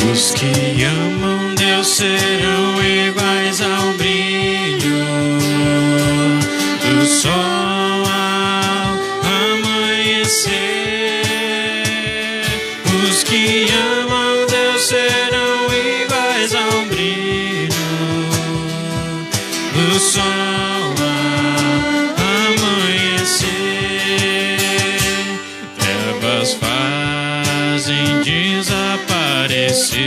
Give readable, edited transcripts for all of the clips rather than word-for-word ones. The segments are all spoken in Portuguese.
Os que amam Deus serão iguais ao brilho do sol ao amanhecer. Os que amam Deus serão iguais ao brilho do sol ao amanhecer. Trevas fazem desaparecer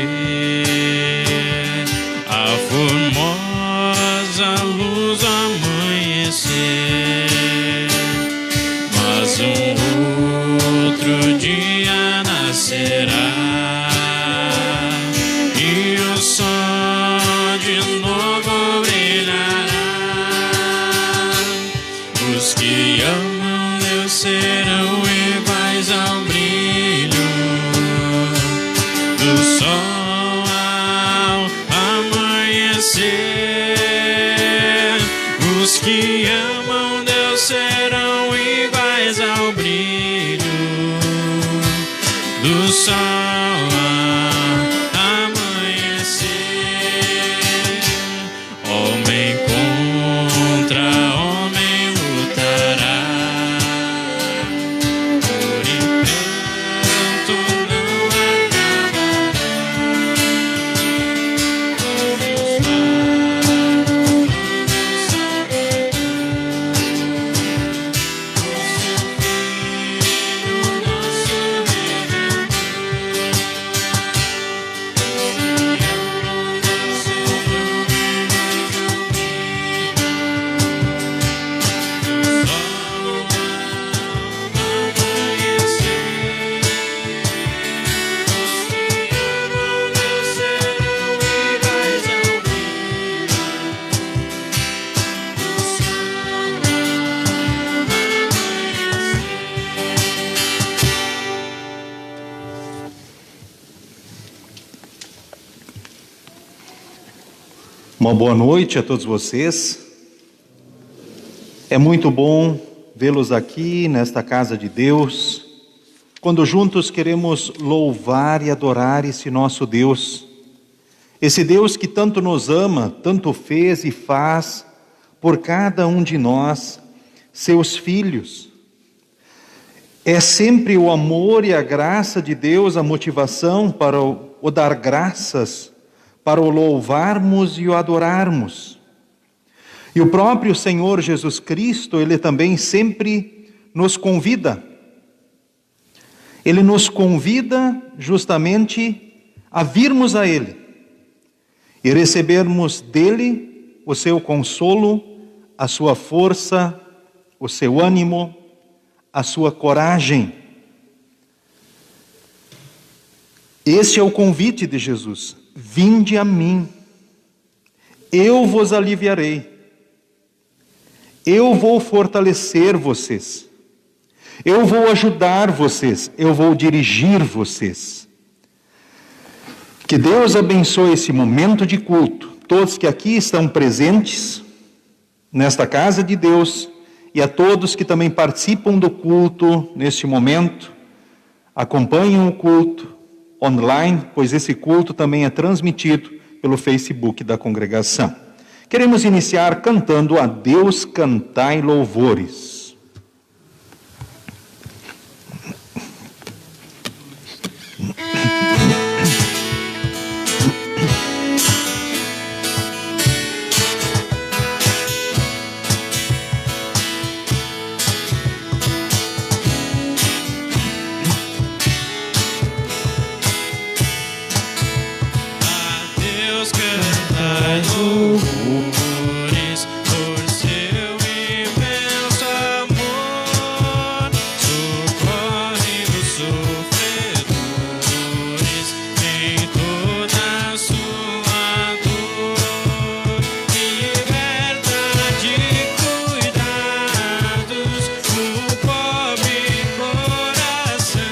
a formosa luz do amanhecer, mas outro dia nascerá e o sol de novo brilhará. Os que amam Deus serão iguais ao brilho do sol ao amanhecer. Os que amam Deus serão iguais ao brilho do sol ao amanhecer. Homem contra homem lutará, por enquanto não acabará. Uma boa noite a todos vocês. É muito bom vê-los aqui nesta casa de Deus, quando juntos queremos louvar e adorar esse nosso Deus. Esse Deus que tanto nos ama, tanto fez e faz por cada um de nós, seus filhos. É sempre o amor e a graça de Deus a motivação para o dar graças, para o louvarmos e o adorarmos. E o próprio Senhor Jesus Cristo, Ele também sempre nos convida. Ele nos convida justamente a virmos a Ele e recebermos dEle o seu consolo, a sua força, o seu ânimo, a sua coragem. Esse é o convite de Jesus. Vinde a mim, eu vos aliviarei, eu vou fortalecer vocês, eu vou ajudar vocês, eu vou dirigir vocês. Que Deus abençoe esse momento de culto, todos que aqui estão presentes, nesta casa de Deus, e a todos que também participam do culto neste momento, acompanham o culto online, pois esse culto também é transmitido pelo Facebook da congregação. Queremos iniciar cantando a Deus cantai louvores. Louvores por seu imenso amor, socorre os sofredores em toda a sua dor, liberta de cuidados o pobre coração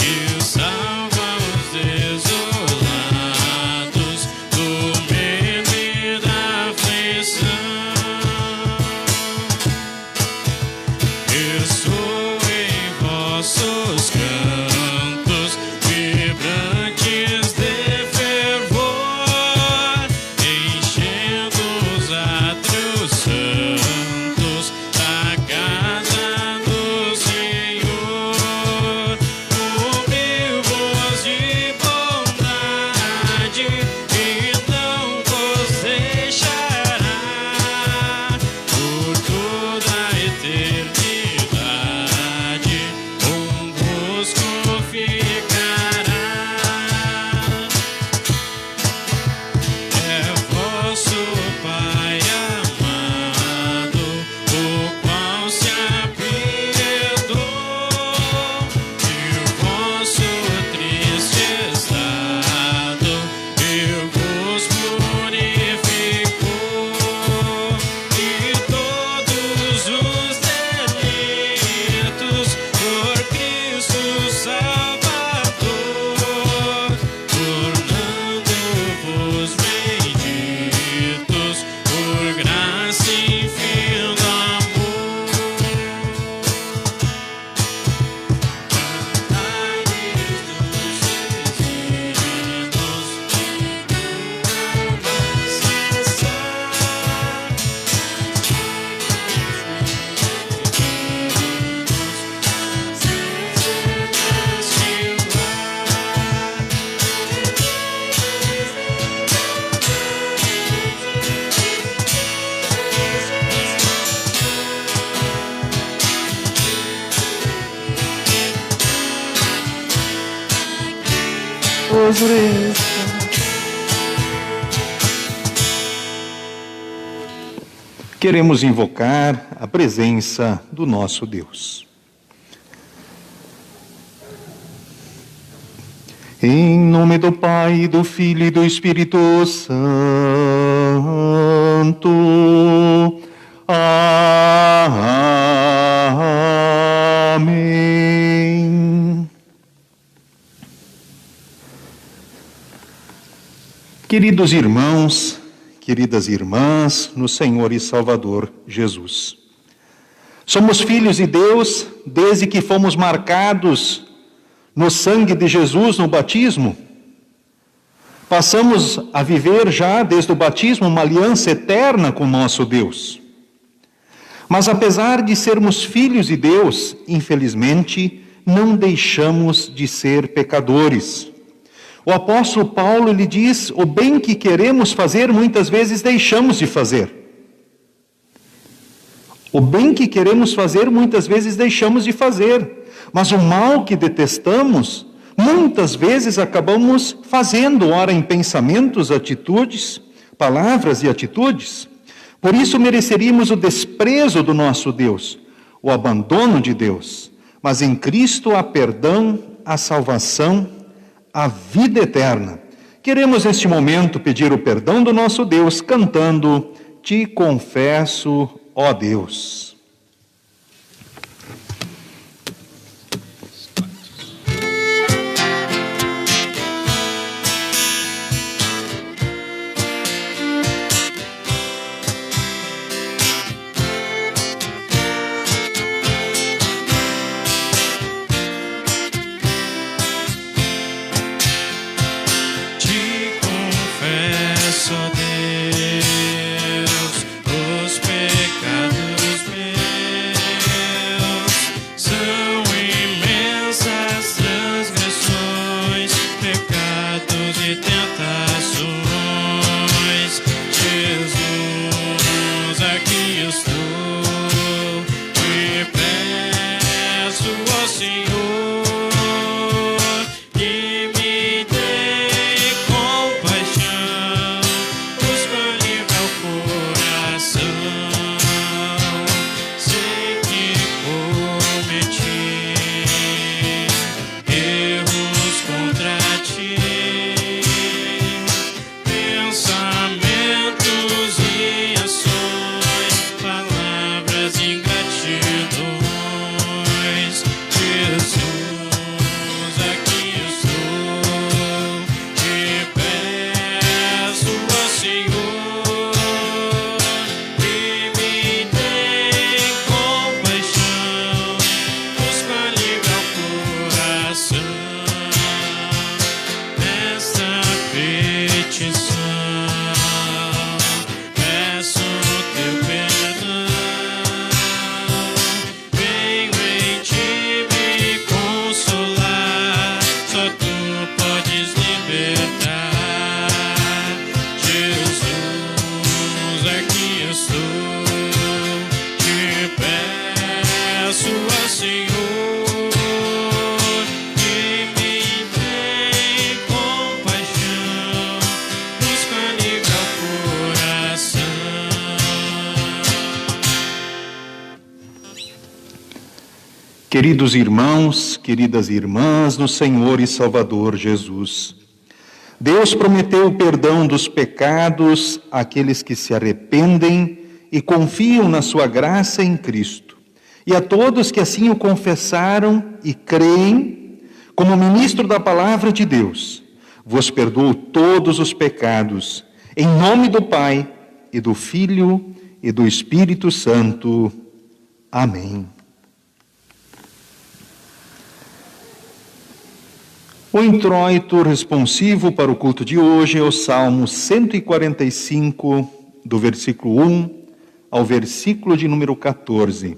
e o salva os desolados do medo e vos resta. Queremos invocar a presença do nosso Deus. Em nome do Pai, do Filho e do Espírito Santo. Amém. Queridos irmãos, queridas irmãs, no Senhor e Salvador Jesus. Somos filhos de Deus desde que fomos marcados no sangue de Jesus no batismo. Passamos a viver já desde o batismo uma aliança eterna com nosso Deus. Mas apesar de sermos filhos de Deus, infelizmente, não deixamos de ser pecadores. O apóstolo Paulo lhe diz: o bem que queremos fazer, muitas vezes deixamos de fazer. O bem que queremos fazer, muitas vezes deixamos de fazer. Mas o mal que detestamos, muitas vezes acabamos fazendo, ora em pensamentos, atitudes, palavras e atitudes. Por isso mereceríamos o desprezo do nosso Deus, o abandono de Deus. Mas em Cristo há perdão, a salvação, a vida eterna. Queremos neste momento pedir o perdão do nosso Deus, cantando: Te confesso, ó Deus. Queridos irmãos, queridas irmãs, no Senhor e Salvador Jesus, Deus prometeu o perdão dos pecados àqueles que se arrependem e confiam na sua graça em Cristo. E a todos que assim o confessaram e creem, como ministro da palavra de Deus, vos perdoo todos os pecados, em nome do Pai, e do Filho, e do Espírito Santo. Amém. O introito responsivo para o culto de hoje é o Salmo 145, do versículo 1 ao versículo de número 14.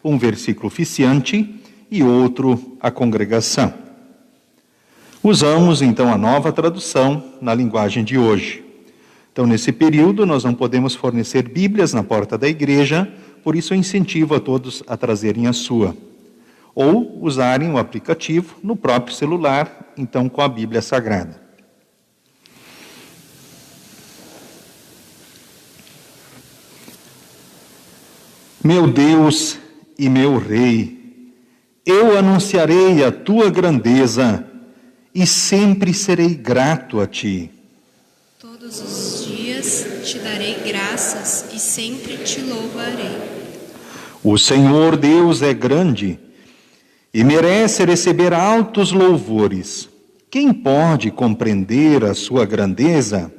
Um versículo oficiante e outro a congregação. Usamos, então, a nova tradução na linguagem de hoje. Então, nesse período, nós não podemos fornecer Bíblias na porta da igreja, por isso eu incentivo a todos a trazerem a sua. Ou usarem o aplicativo no próprio celular então com a Bíblia Sagrada. Meu Deus e meu Rei, eu anunciarei a tua grandeza e sempre serei grato a ti. Todos os dias te darei graças e sempre te louvarei. O Senhor Deus é grande e merece receber altos louvores. Quem pode compreender a sua grandeza?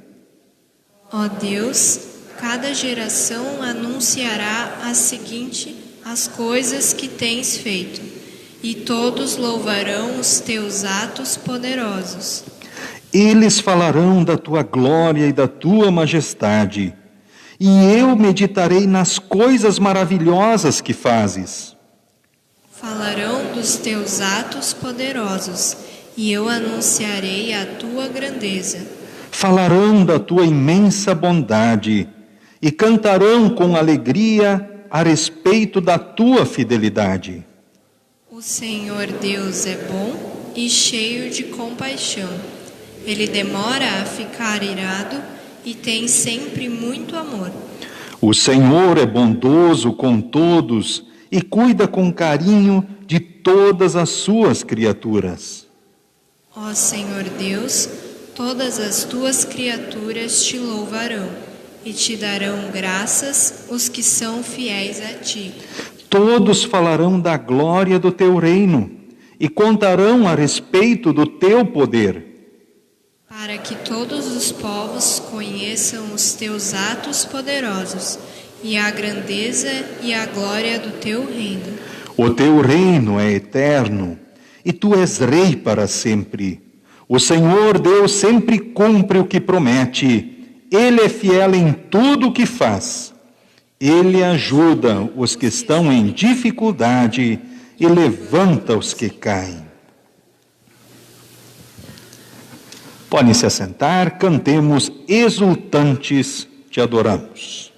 Ó Deus, cada geração anunciará as coisas que tens feito, e todos louvarão os teus atos poderosos. Eles falarão da tua glória e da tua majestade, e eu meditarei nas coisas maravilhosas que fazes. Falarão dos teus atos poderosos, e eu anunciarei a tua grandeza. Falarão da tua imensa bondade, e cantarão com alegria a respeito da tua fidelidade. O Senhor Deus é bom e cheio de compaixão. Ele demora a ficar irado e tem sempre muito amor. O Senhor é bondoso com todos e cuida com carinho de todas as suas criaturas. Ó Senhor Deus, todas as tuas criaturas te louvarão e te darão graças os que são fiéis a ti. Todos falarão da glória do teu reino e contarão a respeito do teu poder. Para que todos os povos conheçam os teus atos poderosos e a grandeza e a glória do teu reino. O teu reino é eterno e tu és rei para sempre. O Senhor Deus sempre cumpre o que promete. Ele é fiel em tudo o que faz. Ele ajuda os que estão em dificuldade e levanta os que caem. Podem se assentar, cantemos exultantes, te adoramos.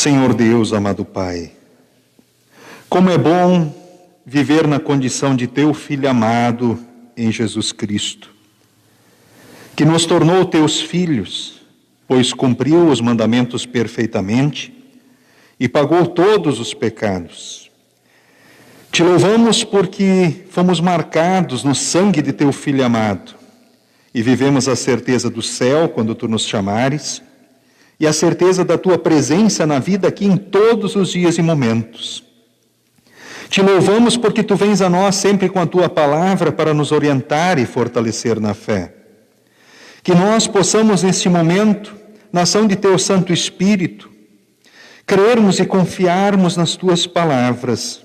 Senhor Deus, amado Pai, como é bom viver na condição de teu Filho amado em Jesus Cristo, que nos tornou teus filhos, pois cumpriu os mandamentos perfeitamente e pagou todos os pecados. Te louvamos porque fomos marcados no sangue de teu Filho amado e vivemos a certeza do céu quando tu nos chamares e a certeza da tua presença na vida aqui em todos os dias e momentos. Te louvamos porque tu vens a nós sempre com a tua palavra para nos orientar e fortalecer na fé. Que nós possamos neste momento, na ação de teu Santo Espírito, crermos e confiarmos nas tuas palavras,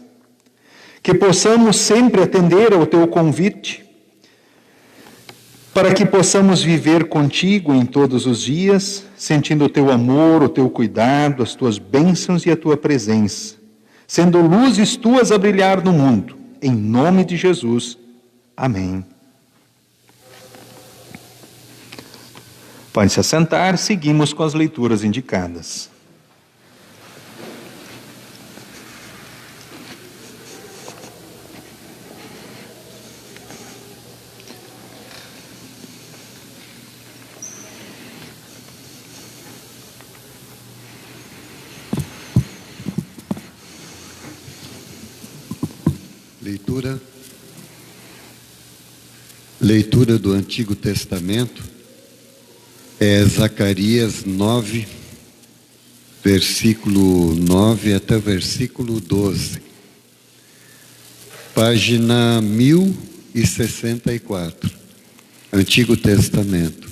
que possamos sempre atender ao teu convite, para que possamos viver contigo em todos os dias, sentindo o teu amor, o teu cuidado, as tuas bênçãos e a tua presença, sendo luzes tuas a brilhar no mundo. Em nome de Jesus. Amém. Pode se assentar, seguimos com as leituras indicadas. Leitura do Antigo Testamento é Zacarias 9, versículo 9 até o versículo 12. Página 1064, Antigo Testamento.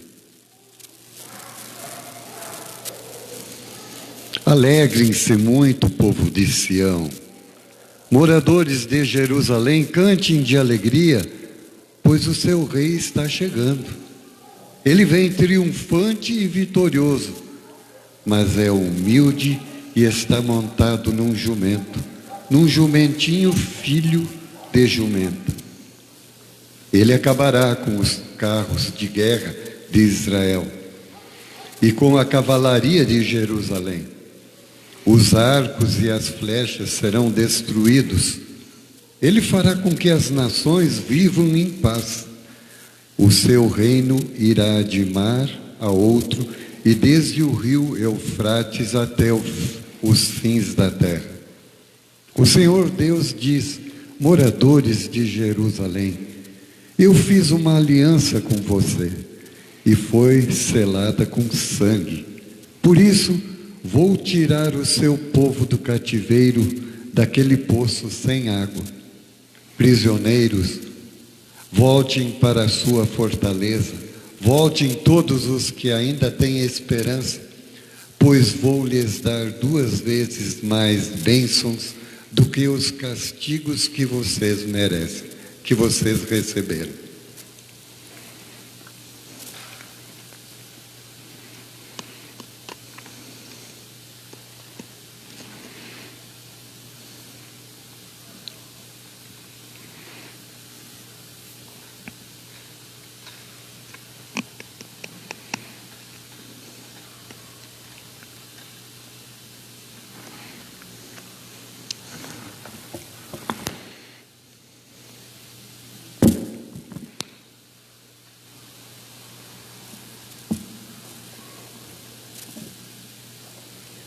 Alegrem-se muito, povo de Sião. Moradores de Jerusalém, cantem de alegria, pois o seu rei está chegando. Ele vem triunfante e vitorioso, mas é humilde e está montado num jumento, num jumentinho filho de jumenta. Ele acabará com os carros de guerra de Israel e com a cavalaria de Jerusalém. Os arcos e as flechas serão destruídos. Ele fará com que as nações vivam em paz. O seu reino irá de mar a outro e desde o rio Eufrates até os fins da terra. O Senhor Deus diz: moradores de Jerusalém, eu fiz uma aliança com você e foi selada com sangue. Por isso, vou tirar o seu povo do cativeiro, daquele poço sem água. Prisioneiros, voltem para a sua fortaleza, voltem todos os que ainda têm esperança, pois vou lhes dar 2 vezes mais bênçãos do que os castigos que vocês merecem, que vocês receberam.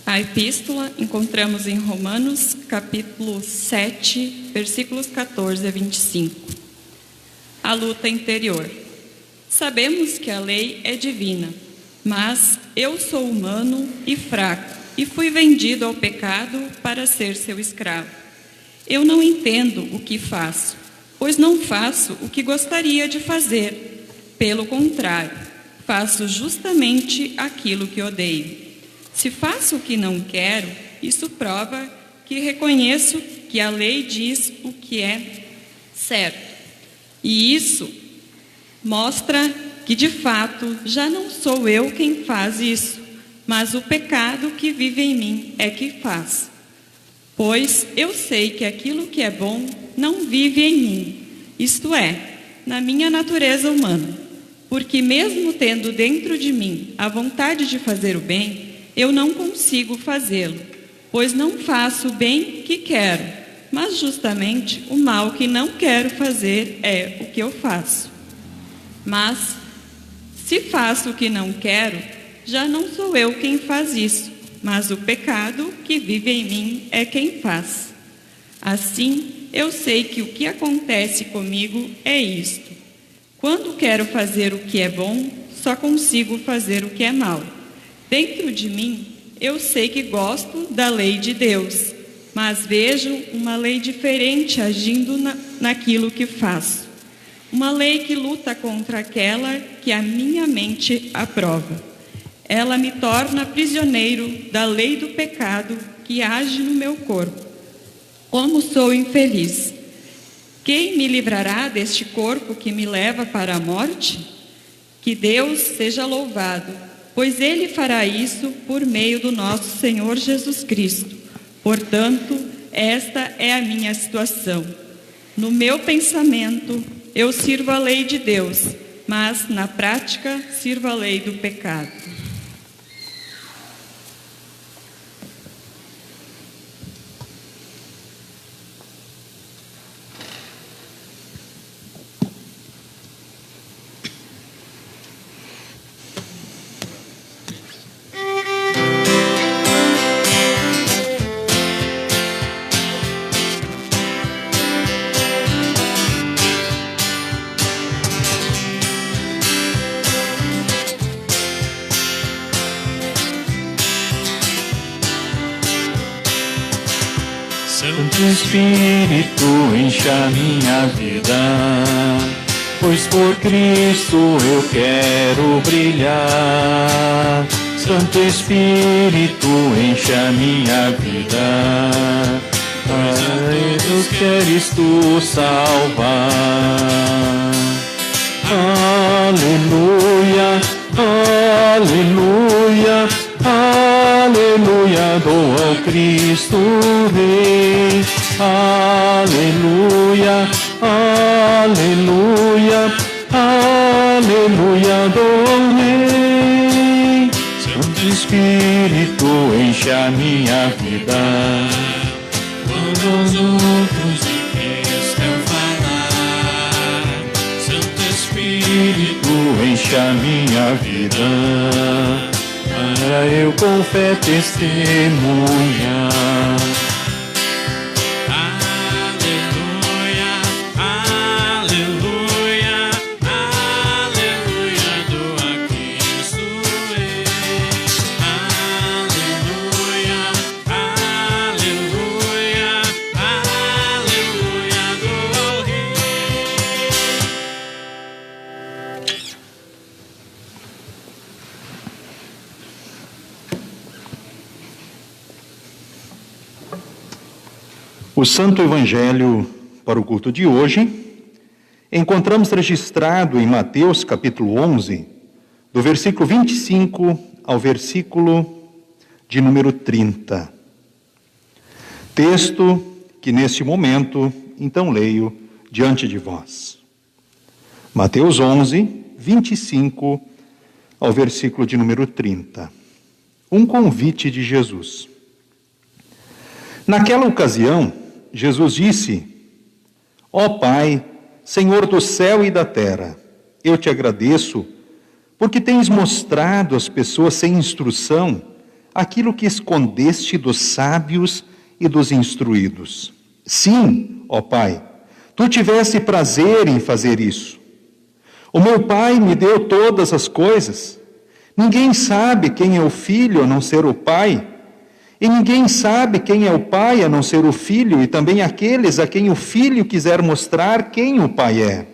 A epístola encontramos em Romanos, capítulo 7, versículos 14 a 25. A luta interior. Sabemos que a lei é divina, mas eu sou humano e fraco, e fui vendido ao pecado para ser seu escravo. Eu não entendo o que faço, pois não faço o que gostaria de fazer. Pelo contrário, faço justamente aquilo que odeio. Se faço o que não quero, isso prova que reconheço que a lei diz o que é certo. E isso mostra que, de fato, já não sou eu quem faz isso, mas o pecado que vive em mim é que faz. Pois eu sei que aquilo que é bom não vive em mim, isto é, na minha natureza humana. Porque mesmo tendo dentro de mim a vontade de fazer o bem, eu não consigo fazê-lo, pois não faço o bem que quero, mas justamente o mal que não quero fazer é o que eu faço. Mas, se faço o que não quero, já não sou eu quem faz isso, mas o pecado que vive em mim é quem faz. Assim, eu sei que o que acontece comigo é isto: quando quero fazer o que é bom, só consigo fazer o que é mal. Dentro de mim, eu sei que gosto da lei de Deus, mas vejo uma lei diferente agindo naquilo que faço. Uma lei que luta contra aquela que a minha mente aprova. Ela me torna prisioneiro da lei do pecado que age no meu corpo. Como sou infeliz! Quem me livrará deste corpo que me leva para a morte? Que Deus seja louvado, pois Ele fará isso por meio do nosso Senhor Jesus Cristo. Portanto, esta é a minha situação. No meu pensamento, eu sirvo a lei de Deus, mas na prática sirvo a lei do pecado. Santo Espírito, encha minha vida, pois por Cristo eu quero brilhar. Santo Espírito, encha minha vida, a Deus queres tu salvar. Aleluia, aleluia, aleluia, dou ao Cristo Rei. Aleluia, aleluia, aleluia, dou ao Rei. Santo Espírito, encha minha vida, quando os outros de Cristo eu falar. Santo Espírito, encha minha vida, para eu com fé testemunhar. Aleluia, aleluia, aleluia, dou a Cristo Rei. Aleluia, aleluia, aleluia, dou ao Rei. O Santo Evangelho para o culto de hoje encontramos registrado em Mateus capítulo 11, do versículo 25 ao versículo de número 30. Texto que neste momento, então, leio diante de vós. Mateus 11, 25 ao versículo de número 30. Um convite de Jesus. Naquela ocasião, Jesus disse: Ó Pai, Senhor do céu e da terra, eu te agradeço, porque tens mostrado às pessoas sem instrução aquilo que escondeste dos sábios e dos instruídos. Sim, ó Pai, tu tiveste prazer em fazer isso. O meu Pai me deu todas as coisas. Ninguém sabe quem é o Filho a não ser o Pai, e ninguém sabe quem é o Pai a não ser o Filho, e também aqueles a quem o Filho quiser mostrar quem o Pai é.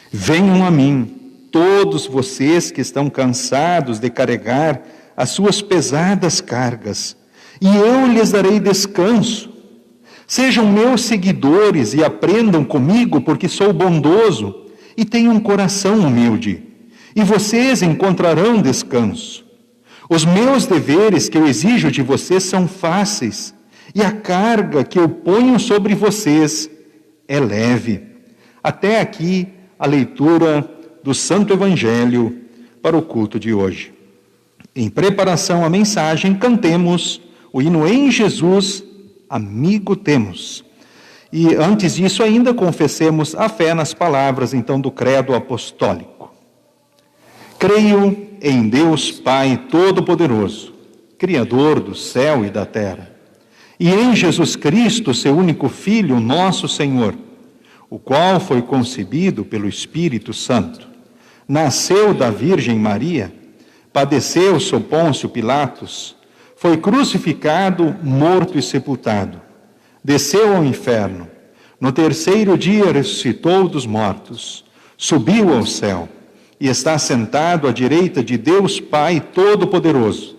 Venham a mim, todos vocês que estão cansados de carregar as suas pesadas cargas, e eu lhes darei descanso. Sejam meus seguidores e aprendam comigo, porque sou bondoso e tenho um coração humilde, e vocês encontrarão descanso. Os meus deveres que eu exijo de vocês são fáceis, e a carga que eu ponho sobre vocês é leve. Até aqui a leitura do Santo Evangelho para o culto de hoje. Em preparação à mensagem, cantemos o hino Em Jesus, Amigo Temos. E antes disso ainda confessemos a fé nas palavras então do credo apostólico. Creio em Deus Pai Todo-Poderoso, Criador do céu e da terra, e em Jesus Cristo, seu único Filho, nosso Senhor, o qual foi concebido pelo Espírito Santo, nasceu da Virgem Maria, padeceu sob Pôncio Pilatos, foi crucificado, morto e sepultado, desceu ao inferno, no terceiro dia ressuscitou dos mortos, subiu ao céu e está sentado à direita de Deus Pai Todo-Poderoso,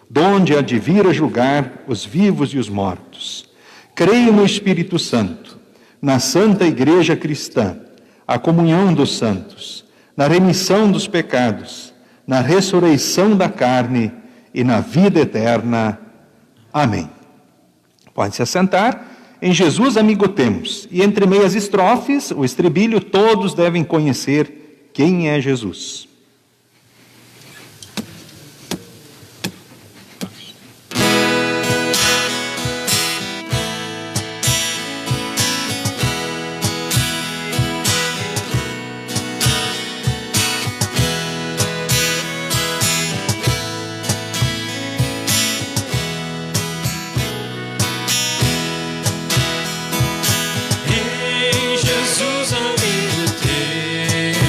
donde há de vir a julgar os vivos e os mortos. Creio no Espírito Santo, na Santa Igreja Cristã, a comunhão dos santos, na remissão dos pecados, na ressurreição da carne e na vida eterna. Amém. Pode se assentar. Em Jesus amigo temos, e entre meias estrofes, o estribilho, todos devem conhecer quem é Jesus. Em Jesus amigo temos,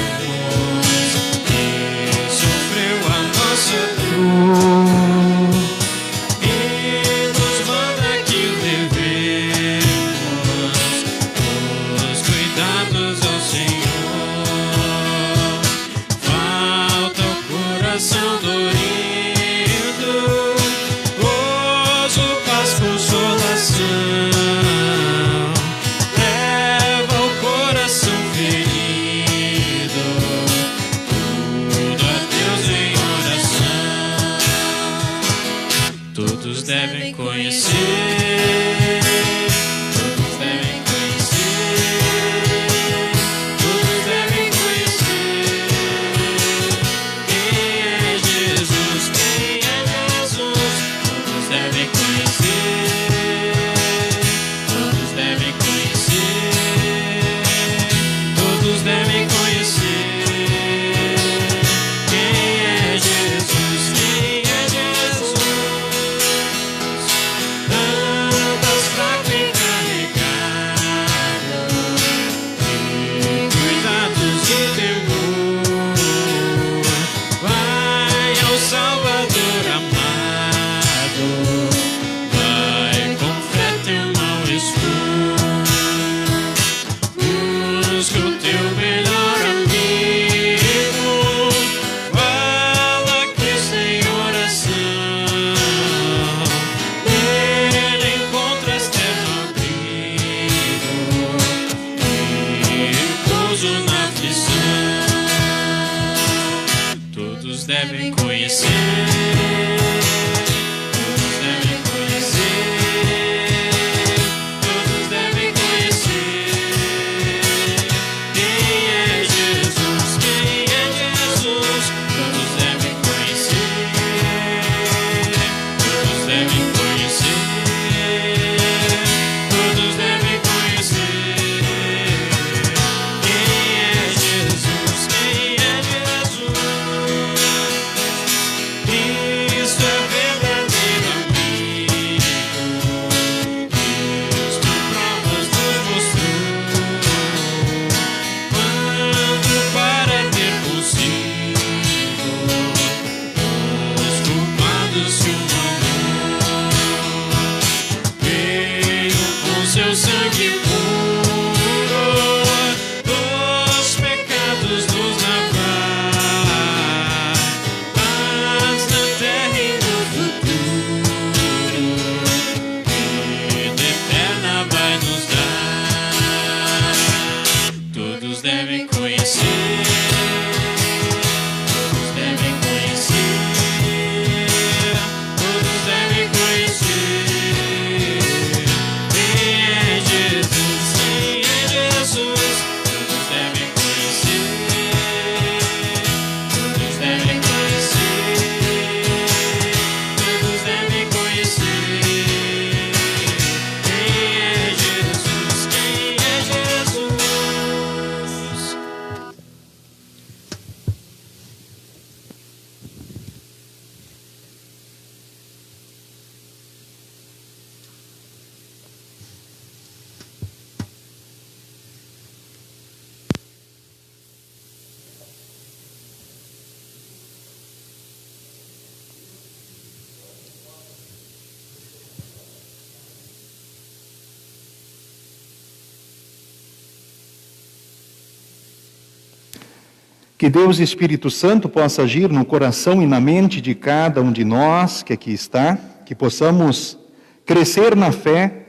Que Deus Espírito Santo possa agir no coração e na mente de cada um de nós que aqui está, que possamos crescer na fé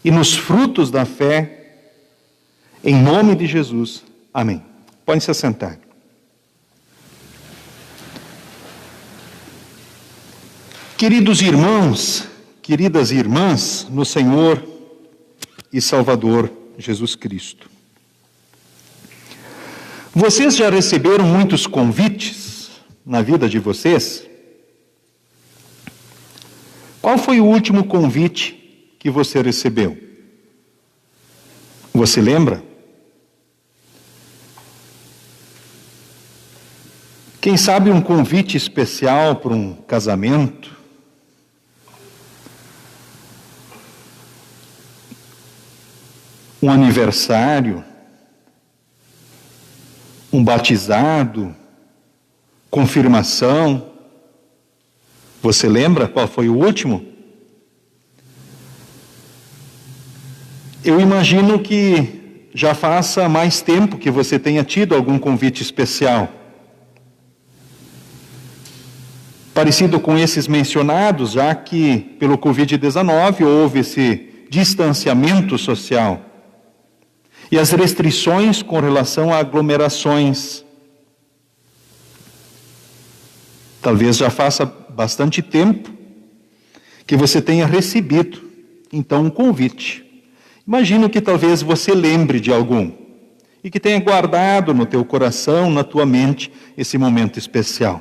e nos frutos da fé, em nome de Jesus. Amém. Podem se assentar. Queridos irmãos, queridas irmãs, no Senhor e Salvador Jesus Cristo. Vocês já receberam muitos convites na vida de vocês? Qual foi o último convite que você recebeu? Você lembra? Quem sabe um convite especial para um casamento? Um aniversário? Um batizado? Confirmação? Você lembra qual foi o último? Eu imagino que já faça mais tempo que você tenha tido algum convite especial. Parecido com esses mencionados, já que pelo Covid-19 houve esse distanciamento social e as restrições com relação a aglomerações. Talvez já faça bastante tempo que você tenha recebido, então, um convite. Imagino que talvez você lembre de algum e que tenha guardado no teu coração, na tua mente, esse momento especial.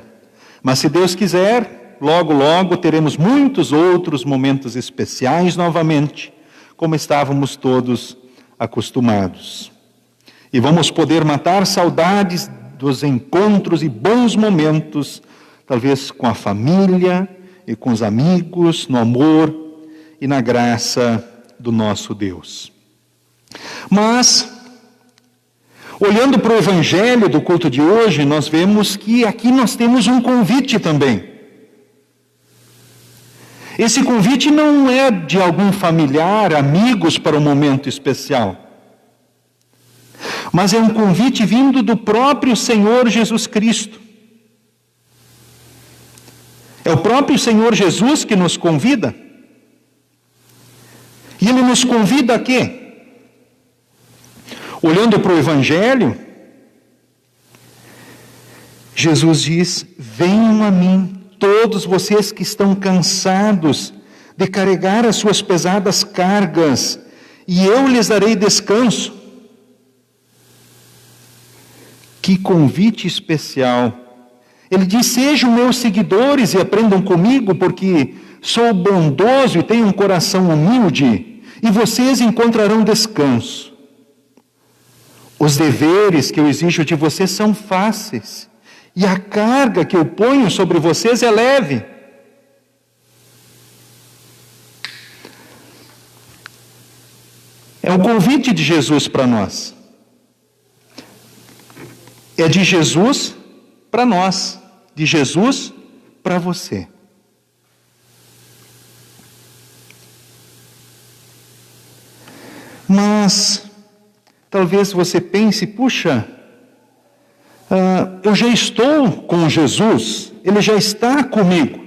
Mas se Deus quiser, logo, logo teremos muitos outros momentos especiais novamente, como estávamos todos acostumados. E vamos poder matar saudades dos encontros e bons momentos, talvez com a família e com os amigos, no amor e na graça do nosso Deus. Mas, olhando para o Evangelho do culto de hoje, nós vemos que aqui nós temos um convite também. Esse convite não é de algum familiar, amigos para um momento especial, mas é um convite vindo do próprio Senhor Jesus Cristo. É o próprio Senhor Jesus que nos convida. E Ele nos convida a quê? Olhando para o Evangelho, Jesus diz: venham a mim, todos vocês que estão cansados de carregar as suas pesadas cargas, e eu lhes darei descanso. Que convite especial! Ele diz: sejam meus seguidores e aprendam comigo, porque sou bondoso e tenho um coração humilde, e vocês encontrarão descanso. Os deveres que eu exijo de vocês são fáceis, e a carga que eu ponho sobre vocês é leve. É um convite de Jesus para nós. É de Jesus para nós, de Jesus para você. Mas talvez você pense: puxa, eu já estou com Jesus, Ele já está comigo.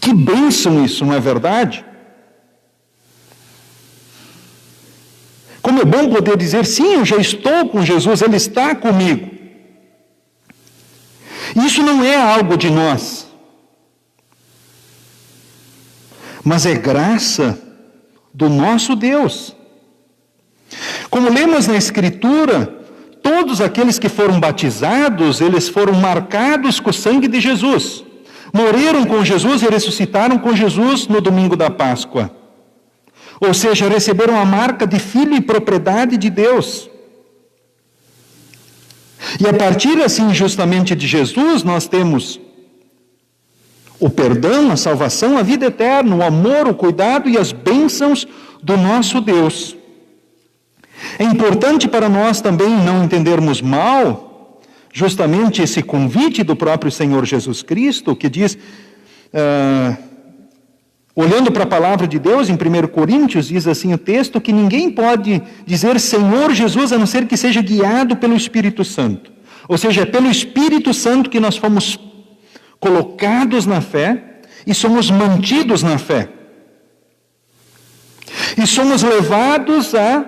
Que bênção isso, não é verdade? Como é bom poder dizer: sim, eu já estou com Jesus, Ele está comigo. Isso não é algo de nós, mas é graça do nosso Deus. Como lemos na Escritura, todos aqueles que foram batizados, eles foram marcados com o sangue de Jesus. Morreram com Jesus e ressuscitaram com Jesus no domingo da Páscoa. Ou seja, receberam a marca de filho e propriedade de Deus. E a partir assim justamente de Jesus, nós temos o perdão, a salvação, a vida eterna, o amor, o cuidado e as bênçãos do nosso Deus. É importante para nós também não entendermos mal justamente esse convite do próprio Senhor Jesus Cristo, que diz: Olhando para a palavra de Deus, em 1 Coríntios, diz assim o texto, que ninguém pode dizer Senhor Jesus, a não ser que seja guiado pelo Espírito Santo. Ou seja, é pelo Espírito Santo que nós fomos colocados na fé e somos mantidos na fé. E somos levados a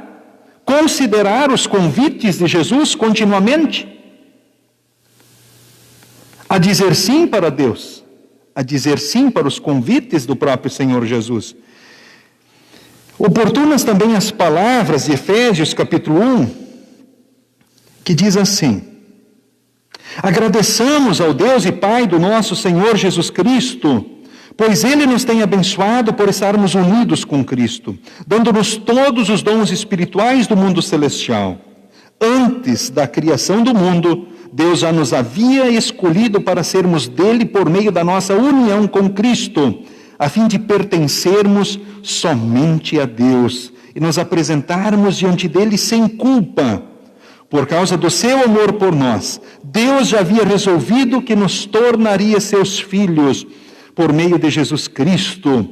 considerar os convites de Jesus continuamente, a dizer sim para Deus, a dizer sim para os convites do próprio Senhor Jesus. Oportunas também as palavras de Efésios capítulo 1, que diz assim: agradeçamos ao Deus e Pai do nosso Senhor Jesus Cristo, pois Ele nos tem abençoado por estarmos unidos com Cristo, dando-nos todos os dons espirituais do mundo celestial. Antes da criação do mundo, Deus já nos havia escolhido para sermos dele por meio da nossa união com Cristo, a fim de pertencermos somente a Deus e nos apresentarmos diante dele sem culpa. Por causa do seu amor por nós, Deus já havia resolvido que nos tornaria seus filhos por meio de Jesus Cristo,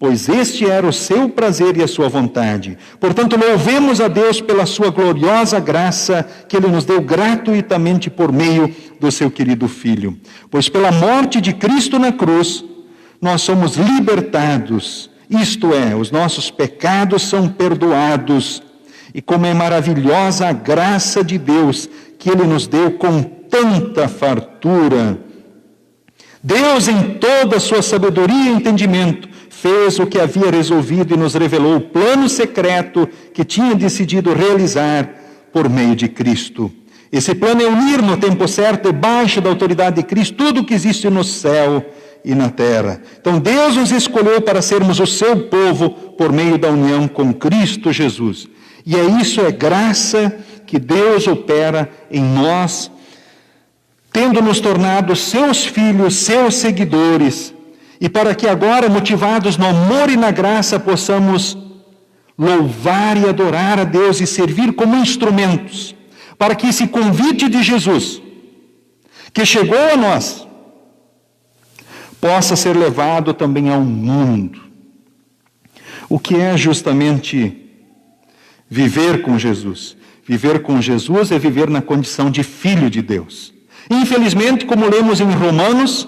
pois este era o seu prazer e a sua vontade. Portanto, louvemos a Deus pela sua gloriosa graça que Ele nos deu gratuitamente por meio do seu querido Filho. Pois pela morte de Cristo na cruz, nós somos libertados, isto é, os nossos pecados são perdoados. E como é maravilhosa a graça de Deus que Ele nos deu com tanta fartura. Deus, em toda a sua sabedoria e entendimento, fez o que havia resolvido e nos revelou o plano secreto que tinha decidido realizar por meio de Cristo. Esse plano é unir no tempo certo, debaixo da autoridade de Cristo, tudo o que existe no céu e na terra. Então Deus nos escolheu para sermos o seu povo por meio da união com Cristo Jesus. E isso é graça que Deus opera em nós, tendo nos tornado seus filhos, seus seguidores, e para que agora, motivados no amor e na graça, possamos louvar e adorar a Deus e servir como instrumentos, para que esse convite de Jesus, que chegou a nós, possa ser levado também ao mundo. O que é justamente viver com Jesus? Viver com Jesus é viver na condição de filho de Deus. Infelizmente, como lemos em Romanos,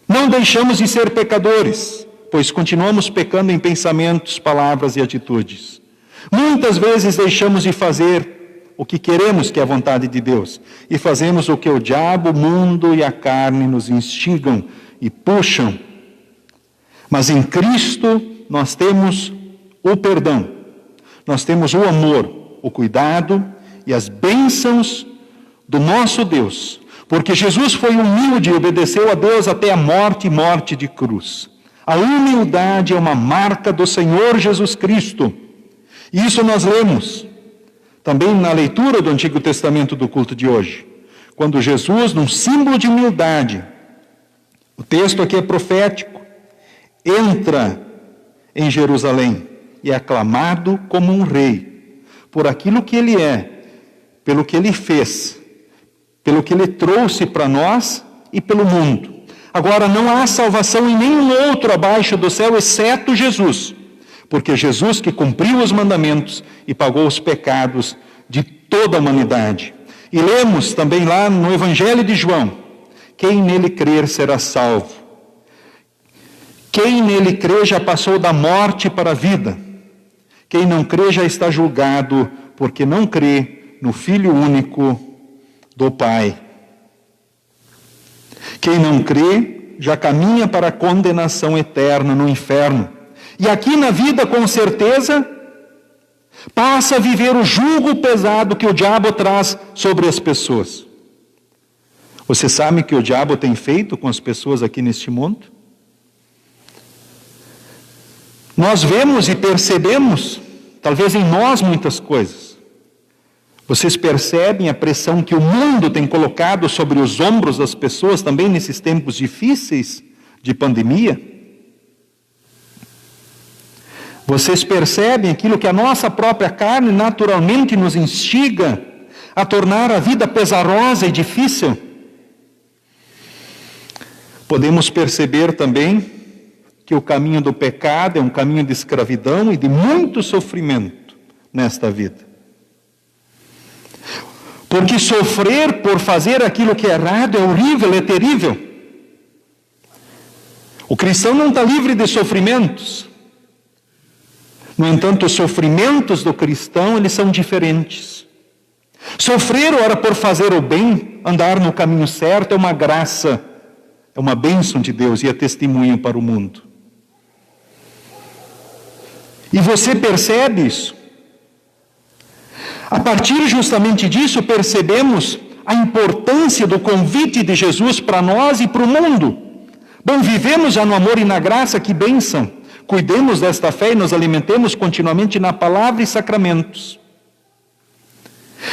não deixamos de ser pecadores, pois continuamos pecando em pensamentos, palavras e atitudes. Muitas vezes deixamos de fazer o que queremos, que é a vontade de Deus, e fazemos o que o diabo, o mundo e a carne nos instigam e puxam. Mas em Cristo nós temos o perdão, nós temos o amor, o cuidado e as bênçãos do nosso Deus, porque Jesus foi humilde e obedeceu a Deus até a morte e morte de cruz. A humildade é uma marca do Senhor Jesus Cristo. Isso nós lemos também na leitura do Antigo Testamento do culto de hoje, quando Jesus, num símbolo de humildade, o texto aqui é profético, entra em Jerusalém e é aclamado como um rei, por aquilo que ele é, pelo que ele fez, pelo que ele trouxe para nós e pelo mundo. Agora, não há salvação em nenhum outro abaixo do céu, exceto Jesus, porque Jesus que cumpriu os mandamentos e pagou os pecados de toda a humanidade. E lemos também lá no Evangelho de João, quem nele crer será salvo. Quem nele crê já passou da morte para a vida. Quem não crê já está julgado, porque não crê no Filho único do Pai. Quem não crê já caminha para a condenação eterna no inferno. E aqui na vida, com certeza, passa a viver o jugo pesado que o diabo traz sobre as pessoas. Você sabe o que o diabo tem feito com as pessoas aqui neste mundo? Nós vemos e percebemos, talvez em nós, muitas coisas. Vocês percebem a pressão que o mundo tem colocado sobre os ombros das pessoas também nesses tempos difíceis de pandemia? Vocês percebem aquilo que a nossa própria carne naturalmente nos instiga a tornar a vida pesarosa e difícil? Podemos perceber também que o caminho do pecado é um caminho de escravidão e de muito sofrimento nesta vida. Porque sofrer por fazer aquilo que é errado é horrível, é terrível. O cristão não está livre de sofrimentos. No entanto, os sofrimentos do cristão, eles são diferentes. Sofrer, ora, por fazer o bem, andar no caminho certo, é uma graça, é uma bênção de Deus e é testemunho para o mundo. E você percebe isso? A partir justamente disso, percebemos a importância do convite de Jesus para nós e para o mundo. Bom, vivemos já no amor e na graça, que bênção. Cuidemos desta fé e nos alimentemos continuamente na palavra e sacramentos.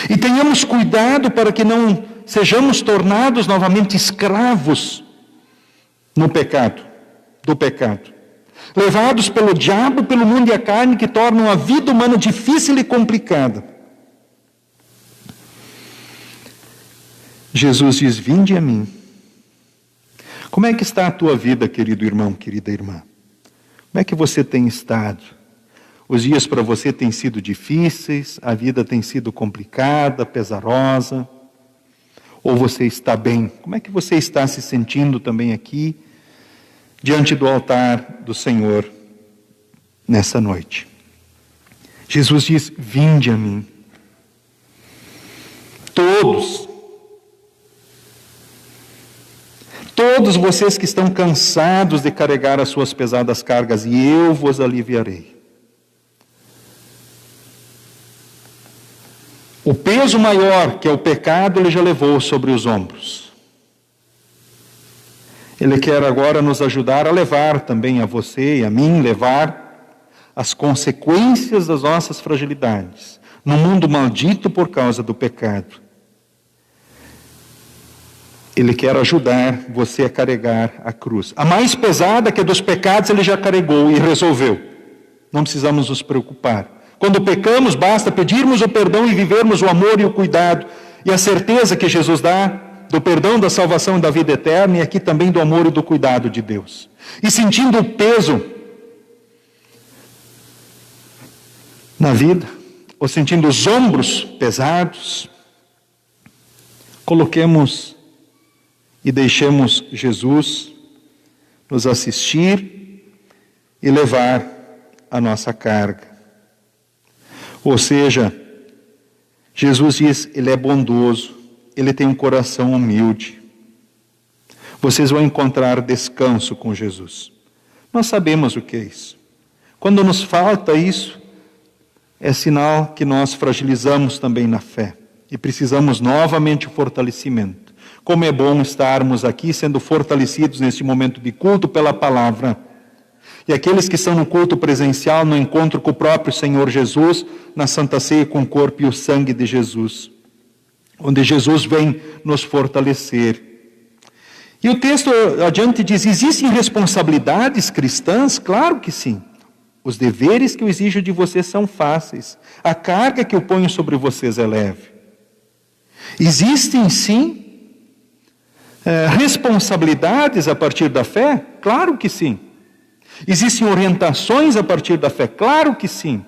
E tenhamos cuidado para que não sejamos tornados novamente escravos no pecado, do pecado. Levados pelo diabo, pelo mundo e a carne, que tornam a vida humana difícil e complicada. Jesus diz: vinde a mim. Como é que está a tua vida, querido irmão, querida irmã? Como é que você tem estado? Os dias para você têm sido difíceis, a vida tem sido complicada, pesarosa, ou você está bem? Como é que você está se sentindo também aqui, diante do altar do Senhor, nessa noite? Jesus diz: vinde a mim. Todos vocês que estão cansados de carregar as suas pesadas cargas, e eu vos aliviarei. O peso maior, que é o pecado, ele já levou sobre os ombros. Ele quer agora nos ajudar a levar também a você e a mim, levar as consequências das nossas fragilidades, no mundo maldito por causa do pecado. Ele quer ajudar você a carregar a cruz. A mais pesada, que é dos pecados, ele já carregou e resolveu. Não precisamos nos preocupar. Quando pecamos, basta pedirmos o perdão e vivermos o amor e o cuidado. E a certeza que Jesus dá do perdão, da salvação e da vida eterna, e aqui também do amor e do cuidado de Deus. E sentindo o peso na vida, ou sentindo os ombros pesados, coloquemos e deixemos Jesus nos assistir e levar a nossa carga. Ou seja, Jesus diz: ele é bondoso, ele tem um coração humilde. Vocês vão encontrar descanso com Jesus. Nós sabemos o que é isso. Quando nos falta isso, é sinal que nós fragilizamos também na fé e precisamos novamente o fortalecimento. Como é bom estarmos aqui sendo fortalecidos neste momento de culto pela palavra. E aqueles que estão no culto presencial, no encontro com o próprio Senhor Jesus, na Santa Ceia com o corpo e o sangue de Jesus, onde Jesus vem nos fortalecer. E o texto adiante diz: existem responsabilidades cristãs? Claro que sim. Os deveres que eu exijo de vocês são fáceis. A carga que eu ponho sobre vocês é leve. Existem sim responsabilidades a partir da fé? Claro que sim. Existem orientações a partir da fé? Claro que sim.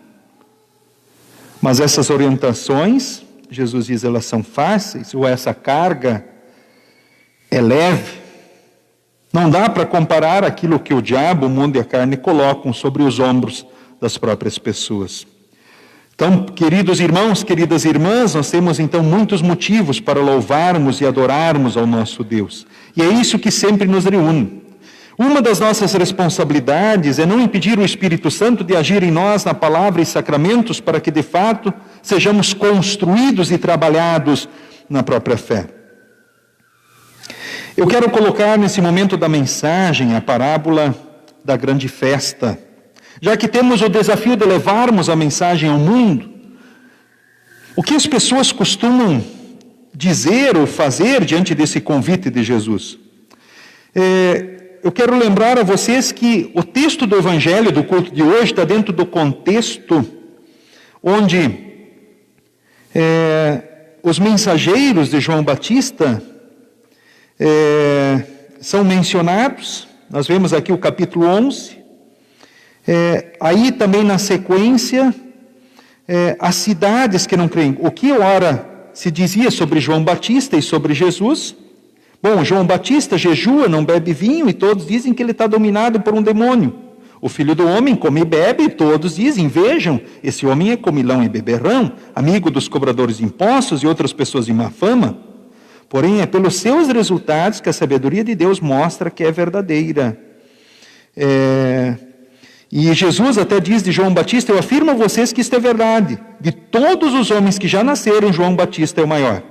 Mas essas orientações, Jesus diz, elas são fáceis, ou essa carga é leve. Não dá para comparar aquilo que o diabo, o mundo e a carne colocam sobre os ombros das próprias pessoas. Então, queridos irmãos, queridas irmãs, nós temos então muitos motivos para louvarmos e adorarmos ao nosso Deus. E é isso que sempre nos reúne. Uma das nossas responsabilidades é não impedir o Espírito Santo de agir em nós na palavra e sacramentos para que, de fato, sejamos construídos e trabalhados na própria fé. Eu quero colocar nesse momento da mensagem a parábola da grande festa. Já que temos o desafio de levarmos a mensagem ao mundo, o que as pessoas costumam dizer ou fazer diante desse convite de Jesus? Eu quero lembrar a vocês que o texto do Evangelho do culto de hoje está dentro do contexto onde os mensageiros de João Batista são mencionados, nós vemos aqui o capítulo 11, aí também na sequência, as cidades que não creem. O que ora se dizia sobre João Batista e sobre Jesus? Bom, João Batista jejua, não bebe vinho, e todos dizem que ele está dominado por um demônio. O Filho do Homem come e bebe, e todos dizem, vejam, esse homem é comilão e beberrão, amigo dos cobradores de impostos e outras pessoas de má fama. Porém, é pelos seus resultados que a sabedoria de Deus mostra que é verdadeira. E Jesus até diz de João Batista, eu afirmo a vocês que isto é verdade. De todos os homens que já nasceram, João Batista é o maior.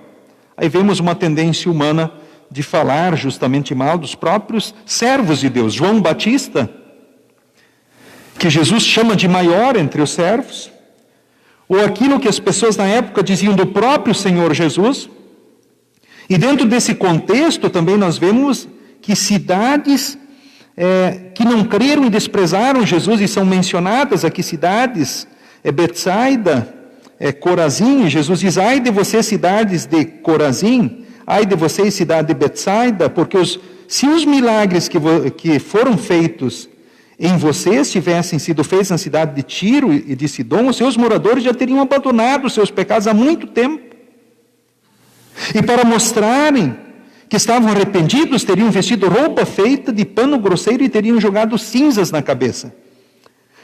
Aí vemos uma tendência humana de falar justamente mal dos próprios servos de Deus. João Batista, que Jesus chama de maior entre os servos, ou aquilo que as pessoas na época diziam do próprio Senhor Jesus. E dentro desse contexto também nós vemos que cidades que não creram e desprezaram Jesus, e são mencionadas aqui cidades, Betsaida, Corazim, Jesus diz, ai de vocês cidades de Corazim, ai de vocês, cidade de Betsaida, porque se os milagres que foram feitos em vocês tivessem sido feitos na cidade de Tiro e de Sidom, os seus moradores já teriam abandonado os seus pecados há muito tempo. E para mostrarem que estavam arrependidos, teriam vestido roupa feita de pano grosseiro e teriam jogado cinzas na cabeça.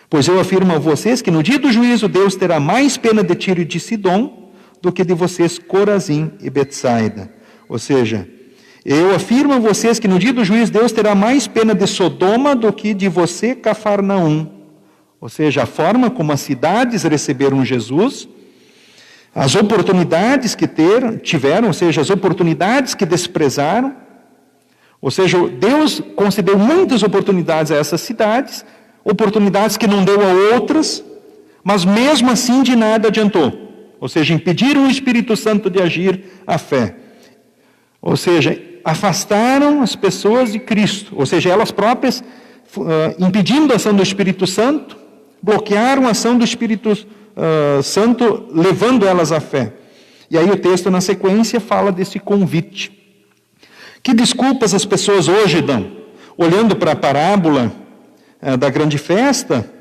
Pois eu afirmo a vocês que no dia do juízo Deus terá mais pena de Tiro e de Sidom do que de vocês, Corazim e Betsaida. Ou seja, eu afirmo a vocês que no dia do juízo Deus terá mais pena de Sodoma do que de você, Cafarnaum. Ou seja, a forma como as cidades receberam Jesus, as oportunidades que tiveram, ou seja, as oportunidades que desprezaram. Ou seja, Deus concedeu muitas oportunidades a essas cidades, oportunidades que não deu a outras, mas mesmo assim de nada adiantou. Ou seja, impediram o Espírito Santo de agir a fé. Ou seja, afastaram as pessoas de Cristo, ou seja, elas próprias, impedindo a ação do Espírito Santo, bloquearam a ação do Espírito Santo, levando elas à fé. E aí o texto na sequência fala desse convite. Que desculpas as pessoas hoje dão? Olhando para a parábola da grande festa,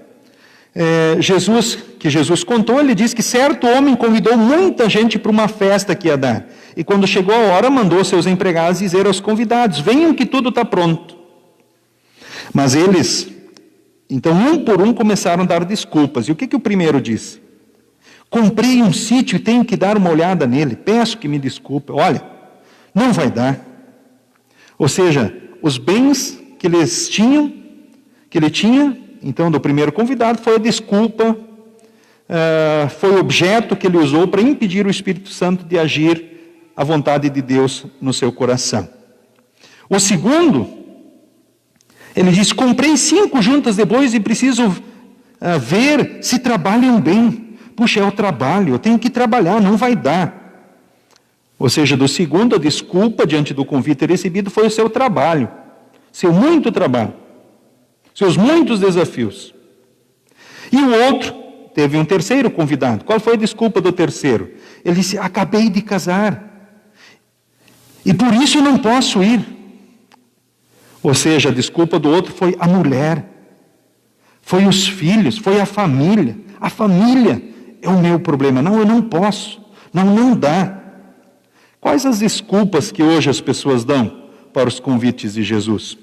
que Jesus contou, ele diz que certo homem convidou muita gente para uma festa que ia dar. E quando chegou a hora, mandou seus empregados dizer aos convidados, venham que tudo está pronto. Mas eles, então, um por um, começaram a dar desculpas. E o que o primeiro disse? Comprei um sítio e tenho que dar uma olhada nele. Peço que me desculpe. Olha, não vai dar. Ou seja, os bens que ele tinha, então, do primeiro convidado, foi a desculpa, foi o objeto que ele usou para impedir o Espírito Santo de agir a vontade de Deus no seu coração. O segundo, ele diz, comprei 5 juntas de bois e preciso ver se trabalham bem. Puxa, é o trabalho, eu tenho que trabalhar, não vai dar. Ou seja, do segundo, a desculpa diante do convite recebido foi o seu trabalho, seu muito trabalho, seus muitos desafios. E o outro, teve um terceiro convidado. Qual foi a desculpa do terceiro? Ele disse, acabei de casar. E por isso eu não posso ir. Ou seja, a desculpa do outro foi a mulher, foi os filhos, foi a família. A família é o meu problema. Não, eu não posso. Não dá. Quais as desculpas que hoje as pessoas dão para os convites de Jesus?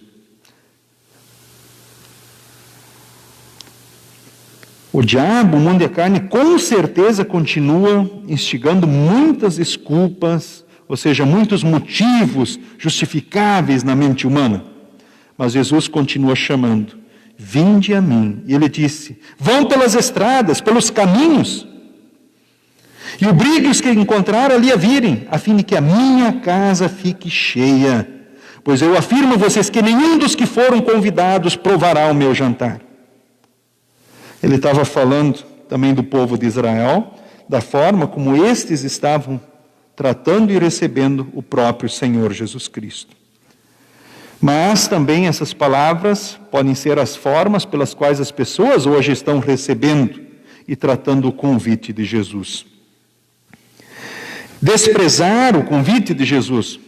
O diabo, o mundo e a carne, com certeza continua instigando muitas desculpas, ou seja, muitos motivos justificáveis na mente humana. Mas Jesus continua chamando, vinde a mim. E ele disse, vão pelas estradas, pelos caminhos, e obrigue os que encontraram ali a virem, a fim de que a minha casa fique cheia. Pois eu afirmo a vocês que nenhum dos que foram convidados provará o meu jantar. Ele estava falando também do povo de Israel, da forma como estes estavam tratando e recebendo o próprio Senhor Jesus Cristo. Mas também essas palavras podem ser as formas pelas quais as pessoas hoje estão recebendo e tratando o convite de Jesus. Desprezar o convite de Jesus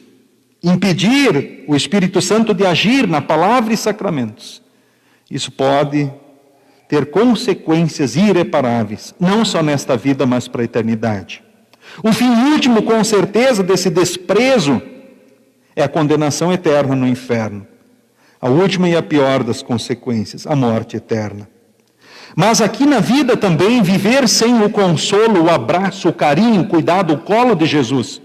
impedir o Espírito Santo de agir na palavra e sacramentos, isso pode ter consequências irreparáveis, não só nesta vida, mas para a eternidade. O fim último, com certeza, desse desprezo é a condenação eterna no inferno. A última e a pior das consequências, a morte eterna. Mas aqui na vida também, viver sem o consolo, o abraço, o carinho, o cuidado, o colo de Jesus,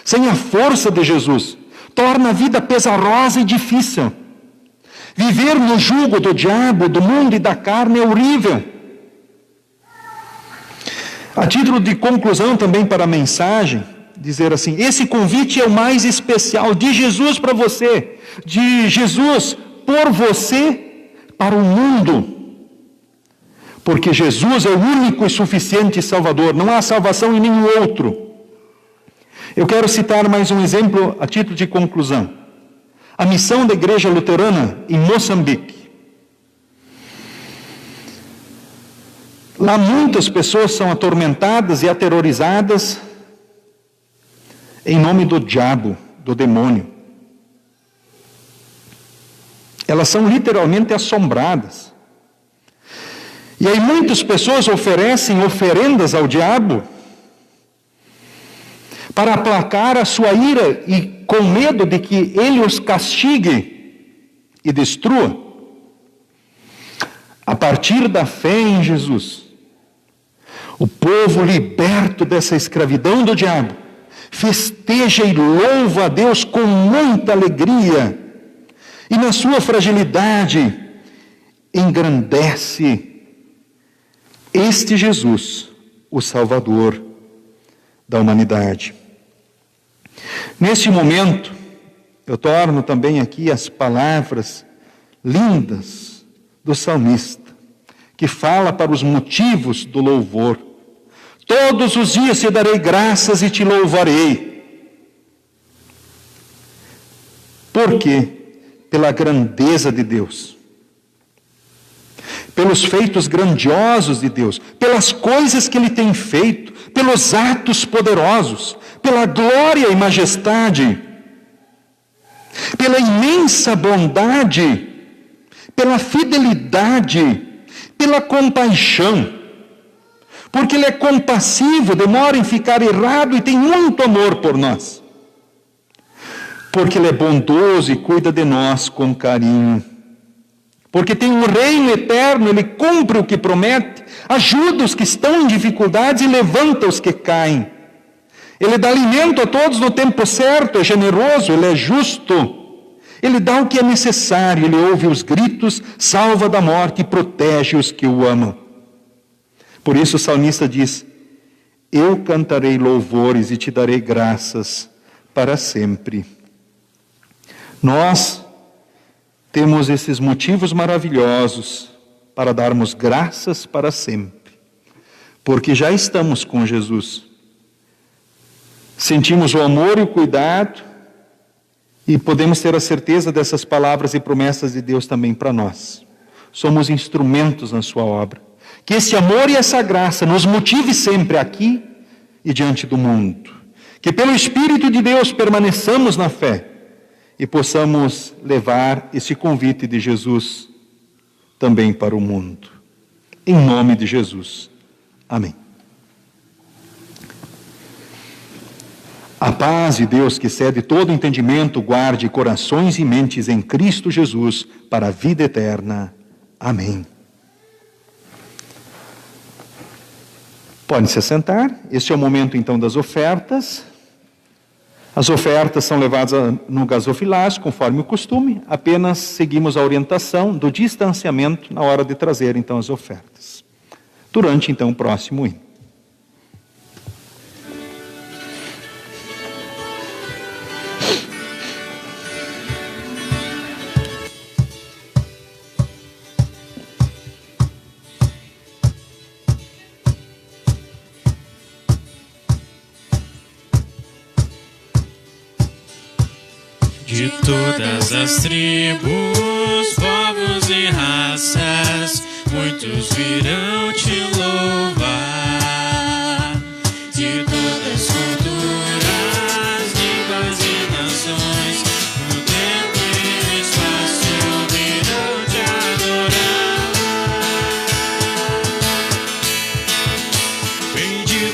sem a força de Jesus, torna a vida pesarosa e difícil. Viver no jugo do diabo, do mundo e da carne é horrível. A título de conclusão também para a mensagem, dizer assim, esse convite é o mais especial de Jesus para você, de Jesus por você para o mundo. Porque Jesus é o único e suficiente Salvador, não há salvação em nenhum outro. Eu quero citar mais um exemplo a título de conclusão. A missão da Igreja Luterana em Moçambique. Lá muitas pessoas são atormentadas e aterrorizadas em nome do diabo, do demônio. Elas são literalmente assombradas. E aí muitas pessoas oferecem oferendas ao diabo para aplacar a sua ira e com medo de que ele os castigue e destrua. A partir da fé em Jesus, o povo liberto dessa escravidão do diabo festeja e louva a Deus com muita alegria e na sua fragilidade engrandece este Jesus, o Salvador da humanidade. Neste momento, eu torno também aqui as palavras lindas do salmista, que fala para os motivos do louvor. Todos os dias te darei graças e te louvarei. Por quê? Pela grandeza de Deus, pelos feitos grandiosos de Deus, pelas coisas que Ele tem feito, pelos atos poderosos, pela glória e majestade, pela imensa bondade, pela fidelidade, pela compaixão, porque Ele é compassivo, demora em ficar irado e tem muito amor por nós, porque Ele é bondoso e cuida de nós com carinho, porque tem um reino eterno, Ele cumpre o que promete, ajuda os que estão em dificuldades e levanta os que caem. Ele dá alimento a todos no tempo certo, é generoso, Ele é justo. Ele dá o que é necessário, Ele ouve os gritos, salva da morte e protege os que o amam. Por isso o salmista diz, eu cantarei louvores e te darei graças para sempre. Nós temos esses motivos maravilhosos para darmos graças para sempre, porque já estamos com Jesus. Sentimos o amor e o cuidado e podemos ter a certeza dessas palavras e promessas de Deus também para nós. Somos instrumentos na sua obra. Que esse amor e essa graça nos motive sempre aqui e diante do mundo. Que pelo Espírito de Deus permaneçamos na fé e possamos levar esse convite de Jesus também para o mundo. Em nome de Jesus. Amém. A paz de Deus, que excede todo entendimento, guarde corações e mentes em Cristo Jesus para a vida eterna. Amém. Pode se assentar. Este é o momento então das ofertas. As ofertas são levadas no gasofilácio, conforme o costume. Apenas seguimos a orientação do distanciamento na hora de trazer então as ofertas. Durante então o próximo hino. De todas as tribos, povos e raças, muitos virão te louvar. De todas as culturas, línguas e nações,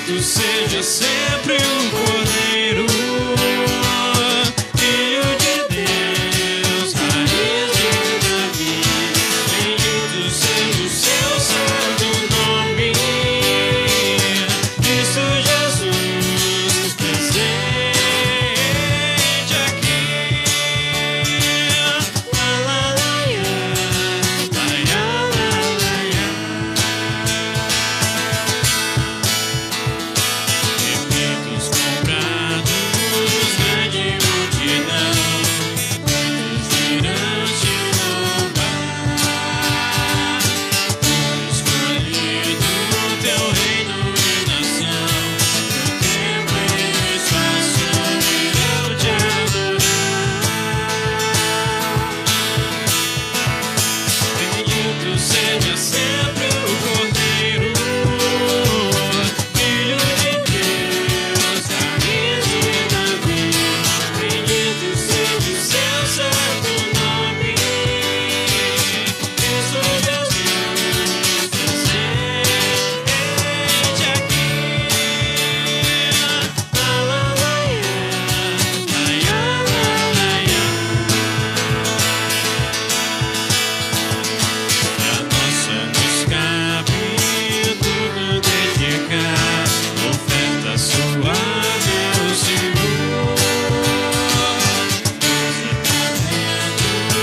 Bendito seja sempre o Cordeiro, Filho de Deus, raiz de Davi. Bendito seja o seu santo nome, Cristo Jesus, presente aqui. La la la ya, la la ya. Efeitos comprados, grande multidão, perante louvar. Escolhido teu reino e nação, teu tempo e espaço virão te adorar. Bendito seja sempre o Cordeiro, Filho de Deus, raiz de Davi. Bendito seja o seu santo nome, Cristo Jesus, presente aqui. La la la ya, la ya. A nossa nos cabe tudo dedicar, oferta suave ao Senhor.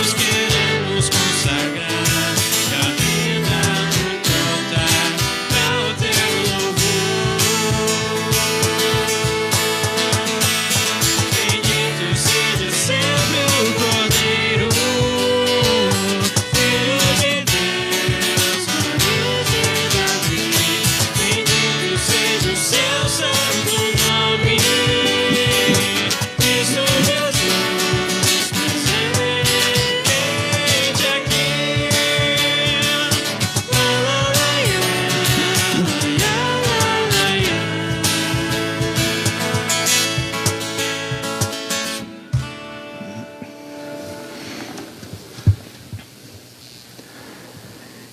Os queremos consagrar, que a vida no cantar pra o teu louvor. Bendito seja sempre o Cordeiro, Filho de Deus, raiz de Davi. Bendito seja o seu santo nome, Cristo Jesus, presente aqui. La la la ya, la la ya.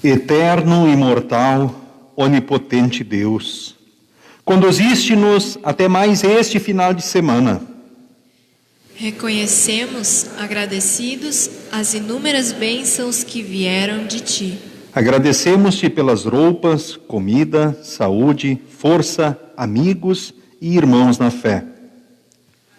Eterno, imortal, onipotente Deus, conduziste-nos até mais este final de semana. Reconhecemos, agradecidos, as inúmeras bênçãos que vieram de ti. Agradecemos-te pelas roupas, comida, saúde, força, amigos e irmãos na fé.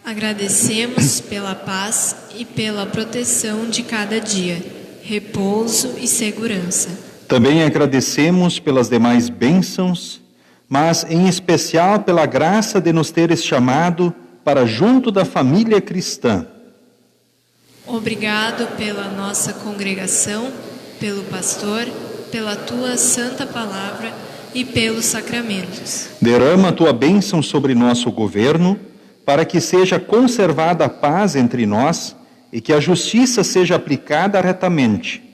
Agradecemos pela paz e pela proteção de cada dia, repouso e segurança. Também agradecemos pelas demais bênçãos, mas em especial pela graça de nos teres chamado para junto da família cristã. Obrigado pela nossa congregação, pelo pastor, pela tua santa palavra e pelos sacramentos. Derrama a tua bênção sobre nosso governo, para que seja conservada a paz entre nós e que a justiça seja aplicada retamente.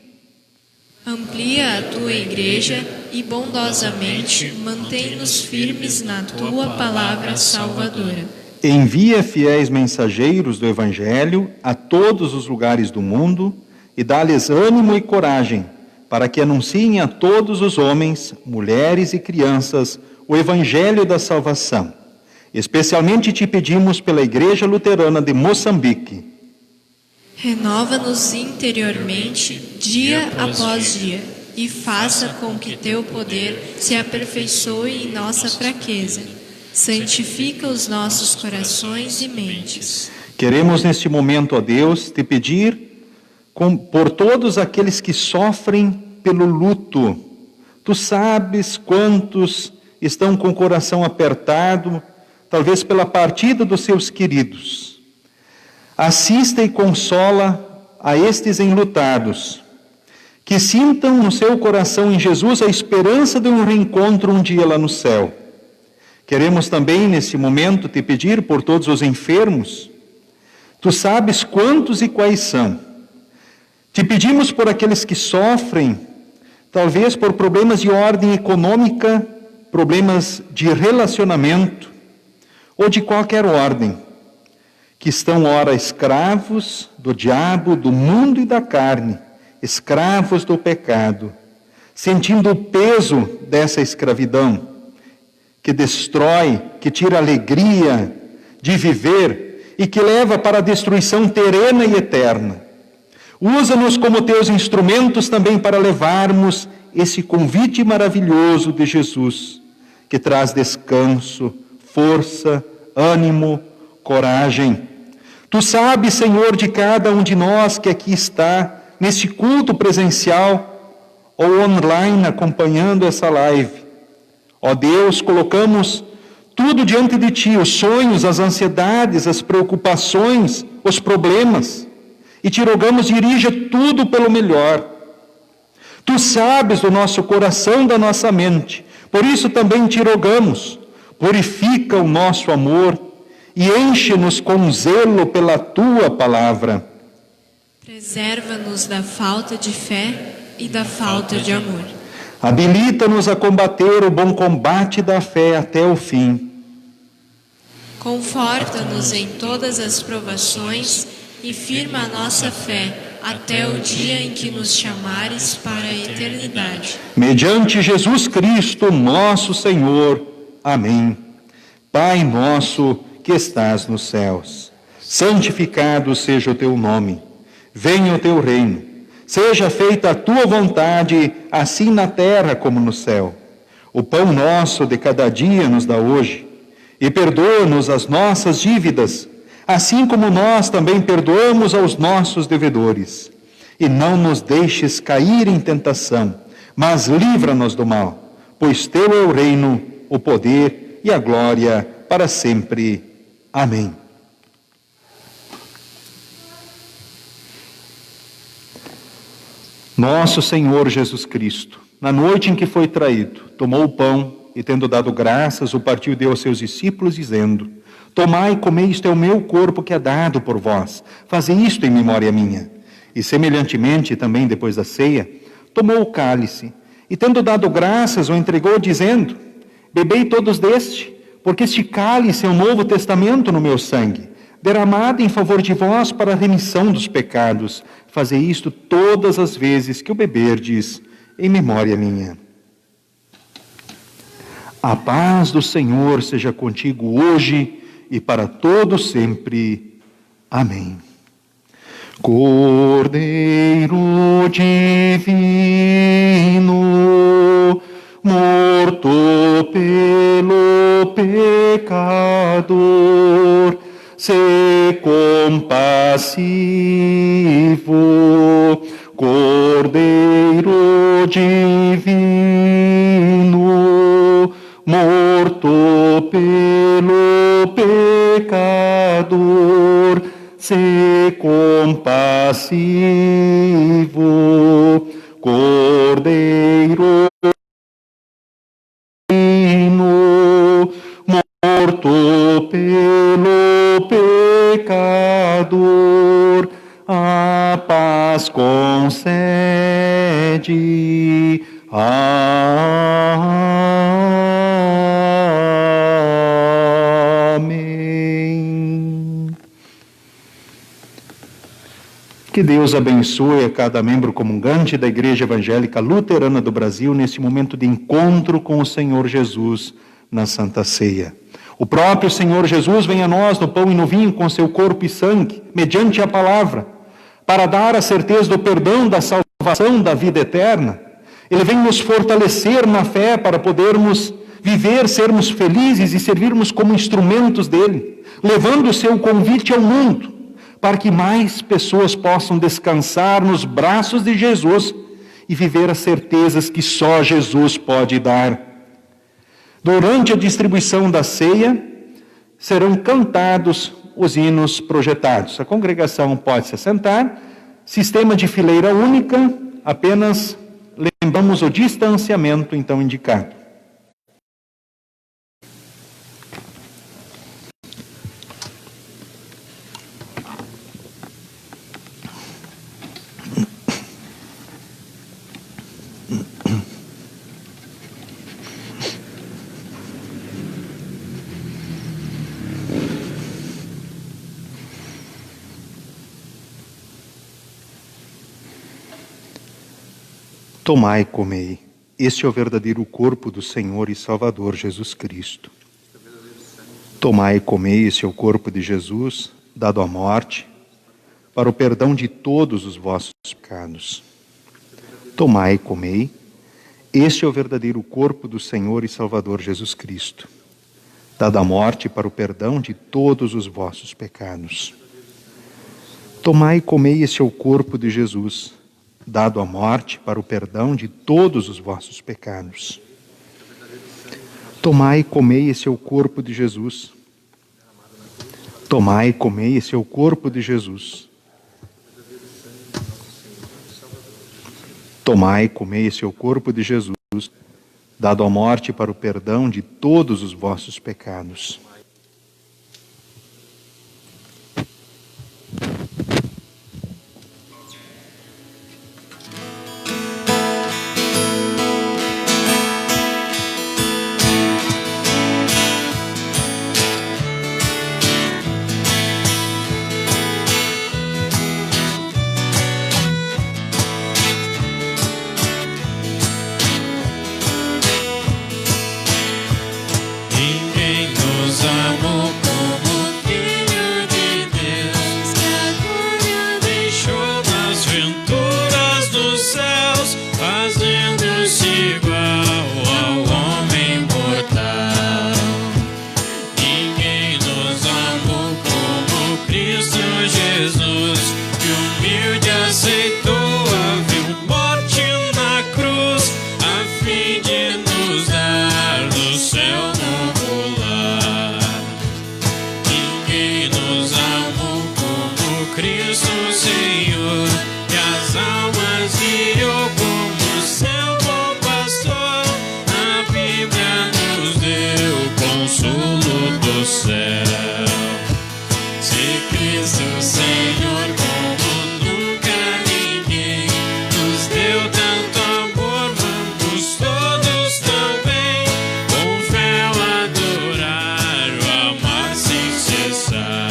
Amplia a tua igreja e bondosamente mantém-nos firmes na tua palavra salvadora. Envia fiéis mensageiros do Evangelho a todos os lugares do mundo e dá-lhes ânimo e coragem para que anunciem a todos os homens, mulheres e crianças o Evangelho da salvação. Especialmente te pedimos pela Igreja Luterana de Moçambique. Renova-nos interiormente, dia após dia, e faça com que teu poder se aperfeiçoe em nossa fraqueza. Santifica os nossos corações e mentes. Queremos neste momento, ó Deus, te pedir por todos aqueles que sofrem pelo luto. Tu sabes quantos estão com o coração apertado, talvez pela partida dos seus queridos. Assista e consola a estes enlutados, que sintam no seu coração em Jesus a esperança de um reencontro um dia lá no céu. Queremos também, nesse momento, te pedir por todos os enfermos. Tu sabes quantos e quais são. Te pedimos por aqueles que sofrem, talvez por problemas de ordem econômica, problemas de relacionamento, ou de qualquer ordem, que estão ora escravos do diabo, do mundo e da carne, escravos do pecado, sentindo o peso dessa escravidão, que destrói, que tira a alegria de viver e que leva para a destruição terrena e eterna. Usa-nos como teus instrumentos também para levarmos esse convite maravilhoso de Jesus, que traz descanso, força, ânimo, coragem. Tu sabes, Senhor, de cada um de nós que aqui está, nesse culto presencial ou online, acompanhando essa live. Ó Deus, colocamos tudo diante de Ti, os sonhos, as ansiedades, as preocupações, os problemas, e Te rogamos, dirija tudo pelo melhor. Tu sabes do nosso coração, da nossa mente, por isso também Te rogamos, purifica o nosso amor e enche-nos com zelo pela Tua palavra. Preserva-nos da falta de fé e da falta de amor. Habilita-nos a combater o bom combate da fé até o fim. Conforta-nos em todas as provações e firma a nossa fé até o dia em que nos chamares para a eternidade. Mediante Jesus Cristo, nosso Senhor. Amém. Pai nosso que estás nos céus, santificado seja o teu nome. Venha o teu reino. Seja feita a tua vontade, assim na terra como no céu. O pão nosso de cada dia nos dá hoje. E perdoa-nos as nossas dívidas, assim como nós também perdoamos aos nossos devedores. E não nos deixes cair em tentação, mas livra-nos do mal, pois teu é o reino, o poder e a glória para sempre. Amém. Nosso Senhor Jesus Cristo, na noite em que foi traído, tomou o pão e, tendo dado graças, o partiu e deu aos seus discípulos, dizendo: Tomai e comei, isto é o meu corpo que é dado por vós. Fazei isto em memória minha. E semelhantemente, também depois da ceia, tomou o cálice e, tendo dado graças, o entregou, dizendo: Bebei todos deste, porque este cálice é o novo testamento no meu sangue, derramado em favor de vós para a remissão dos pecados. Fazei isto todas as vezes que o beberdes, em memória minha. A paz do Senhor seja contigo hoje e para todo sempre. Amém. Cordeiro divino, morto pelo pecador, se compassivo. Cordeiro divino, morto pelo pecador, se compassivo. Cordeiro divino, morto pelo pecador, a paz concede. Amém. Que Deus abençoe a cada membro comungante da Igreja Evangélica Luterana do Brasil nesse momento de encontro com o Senhor Jesus na Santa Ceia. O próprio Senhor Jesus vem a nós no pão e no vinho com seu corpo e sangue, mediante a palavra, para dar a certeza do perdão, da salvação, da vida eterna. Ele vem nos fortalecer na fé para podermos viver, sermos felizes e servirmos como instrumentos dele, levando o seu convite ao mundo, para que mais pessoas possam descansar nos braços de Jesus e viver as certezas que só Jesus pode dar. Durante a distribuição da ceia, serão cantados os hinos projetados. A congregação pode se assentar. Sistema de fileira única, apenas lembramos o distanciamento então indicado. Tomai e comei. este é o verdadeiro corpo do Senhor e Salvador Jesus Cristo. Tomai e comei, este é o corpo de Jesus, dado à morte, para o perdão de todos os vossos pecados. Tomai e comei, este é o verdadeiro corpo do Senhor e Salvador Jesus Cristo, dado à morte para o perdão de todos os vossos pecados. Tomai e comei, este é o corpo de Jesus, dado à morte para o perdão de todos os vossos pecados. Tomai e comei, este é o corpo de Jesus. Tomai e comei, este é o corpo de Jesus. Tomai e comei, este é o corpo de Jesus, dado à morte para o perdão de todos os vossos pecados. Ninguém nos amou como Filho de Deus, que a glória deixou nas venturas dos céus, fazendo-se igual ao homem mortal. Ninguém nos amou como Cristo Jesus, que humilde aceitou a vil morte na cruz, a fim de nos dar do céu novo lar. Ninguém nos amou como Cristo Senhor, que as almas guiou como seu bom pastor. A Bíblia nos deu consolo do céu. Se Cristo Senhor como nunca ninguém nos deu tanto amor, vamos todos também com fé o adorar, o amar sem cessar.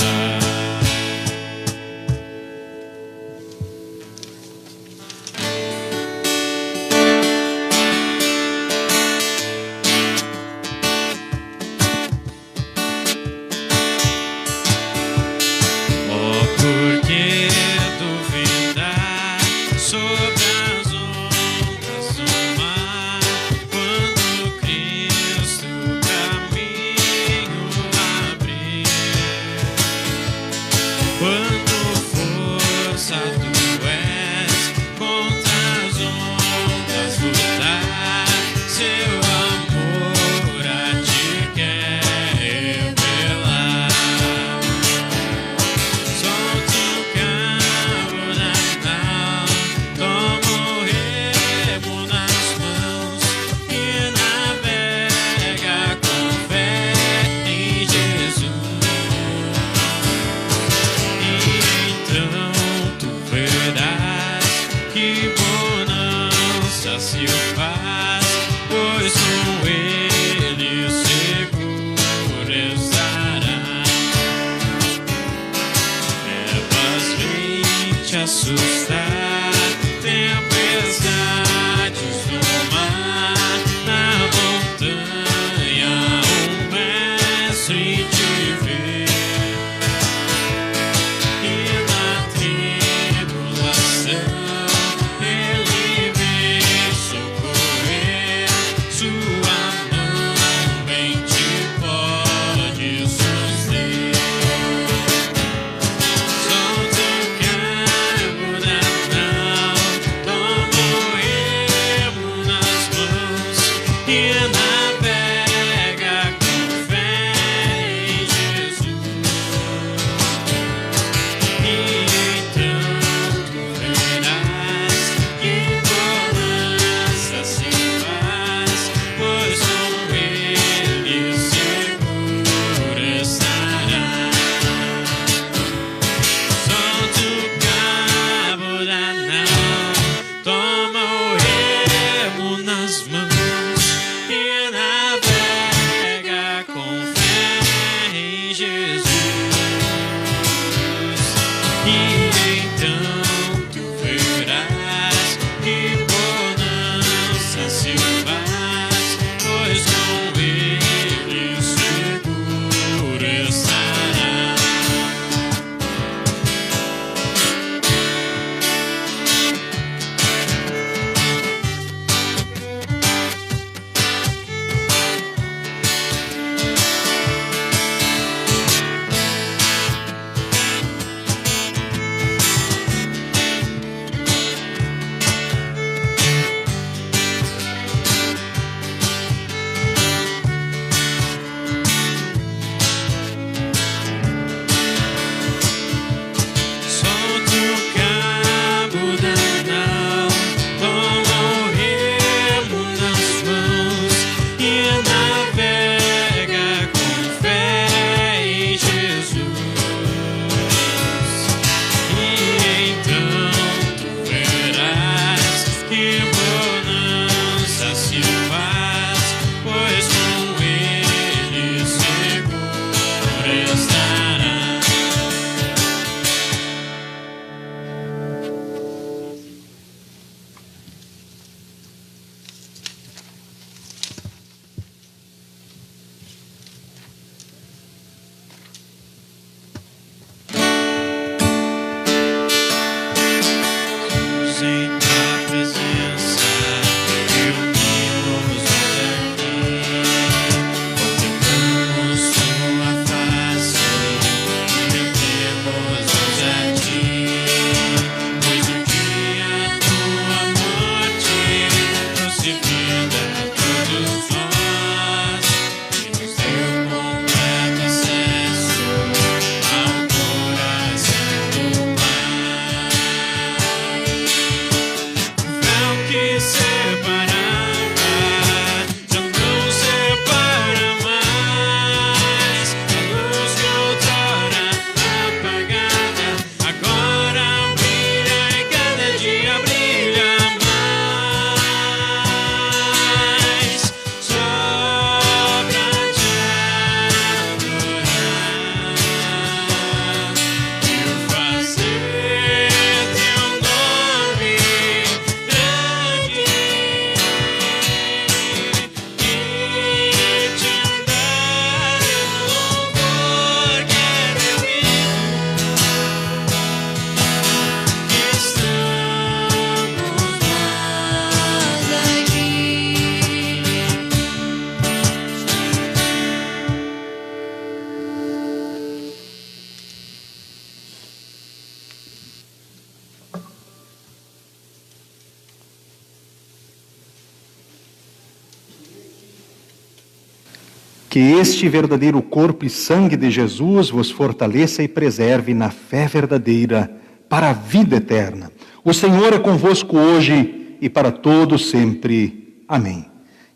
que este verdadeiro corpo e sangue de Jesus vos fortaleça e preserve na fé verdadeira para a vida eterna. O Senhor é convosco hoje e para todos sempre. Amém.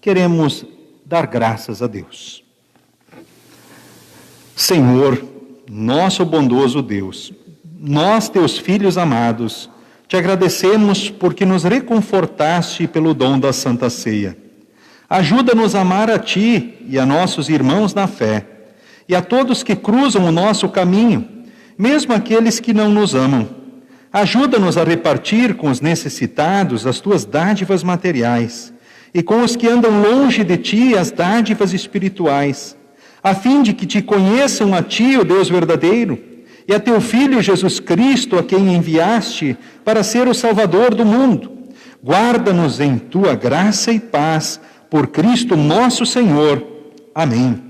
Queremos dar graças a Deus. Senhor, nosso bondoso Deus, nós, teus filhos amados, te agradecemos porque nos reconfortaste pelo dom da Santa Ceia. Ajuda-nos a amar a Ti e a nossos irmãos na fé, e a todos que cruzam o nosso caminho, mesmo aqueles que não nos amam. Ajuda-nos a repartir com os necessitados as Tuas dádivas materiais, e com os que andam longe de Ti as dádivas espirituais, a fim de que Te conheçam a Ti, o Deus verdadeiro, e a Teu Filho Jesus Cristo, a quem enviaste para ser o Salvador do mundo. Guarda-nos em Tua graça e paz, por Cristo nosso Senhor. Amém.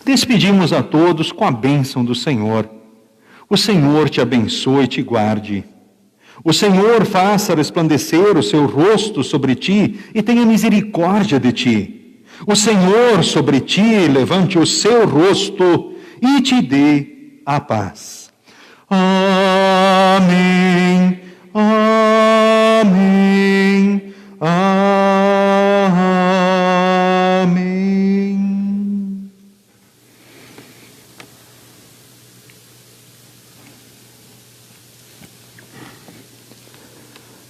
Despedimos a todos com a bênção do Senhor. O Senhor te abençoe e te guarde. O Senhor faça resplandecer o seu rosto sobre ti e tenha misericórdia de ti. O Senhor sobre ti levante o seu rosto e te dê a paz. Amém. Amém. Amém.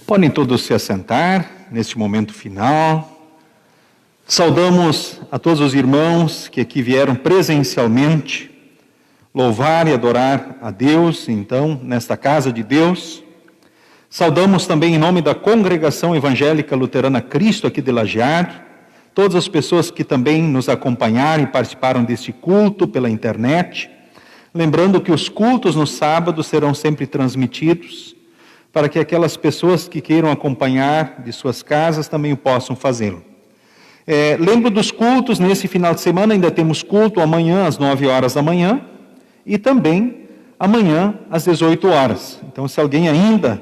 Podem todos se assentar neste momento final. Saudamos a todos os irmãos que aqui vieram presencialmente louvar e adorar a Deus, então, nesta casa de Deus. Saudamos também em nome da Congregação Evangélica Luterana Cristo aqui de Lajeado, todas as pessoas que também nos acompanharam e participaram deste culto pela internet. Lembrando que os cultos no sábado serão sempre transmitidos, para que aquelas pessoas que queiram acompanhar de suas casas também possam fazê-lo. Lembro dos cultos, nesse final de semana ainda temos culto amanhã às 9 horas da manhã e também amanhã às 18 horas. Então, se alguém ainda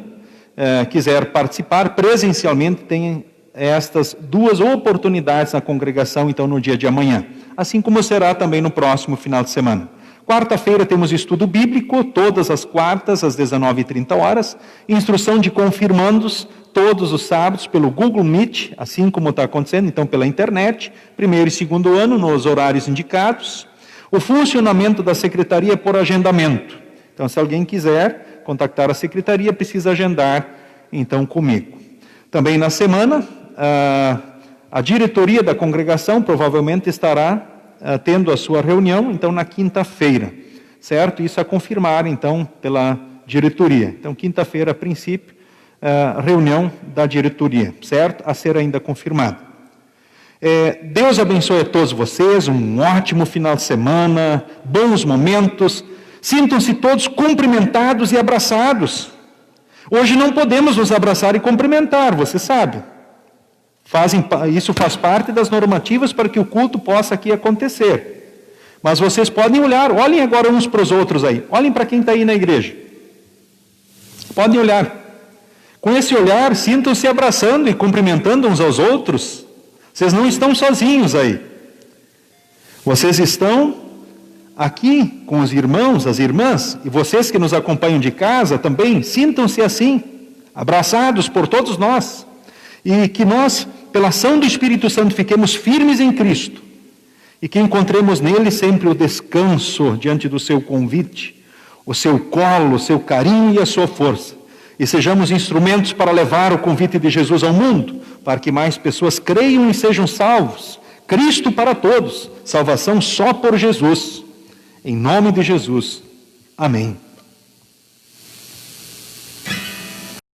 quiser participar presencialmente, tem estas duas oportunidades na congregação, então, no dia de amanhã. Assim como será também no próximo final de semana. Quarta-feira temos estudo bíblico, todas as quartas, às 19h30. Instrução de confirmandos, todos os sábados, pelo Google Meet, assim como está acontecendo, então pela internet, primeiro e segundo ano, nos horários indicados. O funcionamento da secretaria por agendamento. Então, se alguém quiser contactar a secretaria, precisa agendar, então, comigo. Também na semana, a diretoria da congregação provavelmente estará tendo a sua reunião, então, na quinta-feira, certo? Isso a confirmar, então, pela diretoria. Então, quinta-feira, a princípio, reunião da diretoria, certo? A ser ainda confirmado. Deus abençoe a todos vocês, um ótimo final de semana, bons momentos, sintam-se todos cumprimentados e abraçados. Hoje não podemos nos abraçar e cumprimentar, você sabe. Isso faz parte das normativas para que o culto possa aqui acontecer. Mas vocês podem olhar, olhem agora uns para os outros aí, olhem para quem está aí na igreja. Podem olhar. Com esse olhar, sintam-se abraçando e cumprimentando uns aos outros. Vocês não estão sozinhos aí. Vocês estão aqui com os irmãos, as irmãs, e vocês que nos acompanham de casa também, sintam-se assim, abraçados por todos nós. E que nós, pela ação do Espírito Santo, fiquemos firmes em Cristo. E que encontremos nele sempre o descanso diante do seu convite, o seu colo, o seu carinho e a sua força. E sejamos instrumentos para levar o convite de Jesus ao mundo, para que mais pessoas creiam e sejam salvos. Cristo para todos, salvação só por Jesus. Em nome de Jesus. Amém.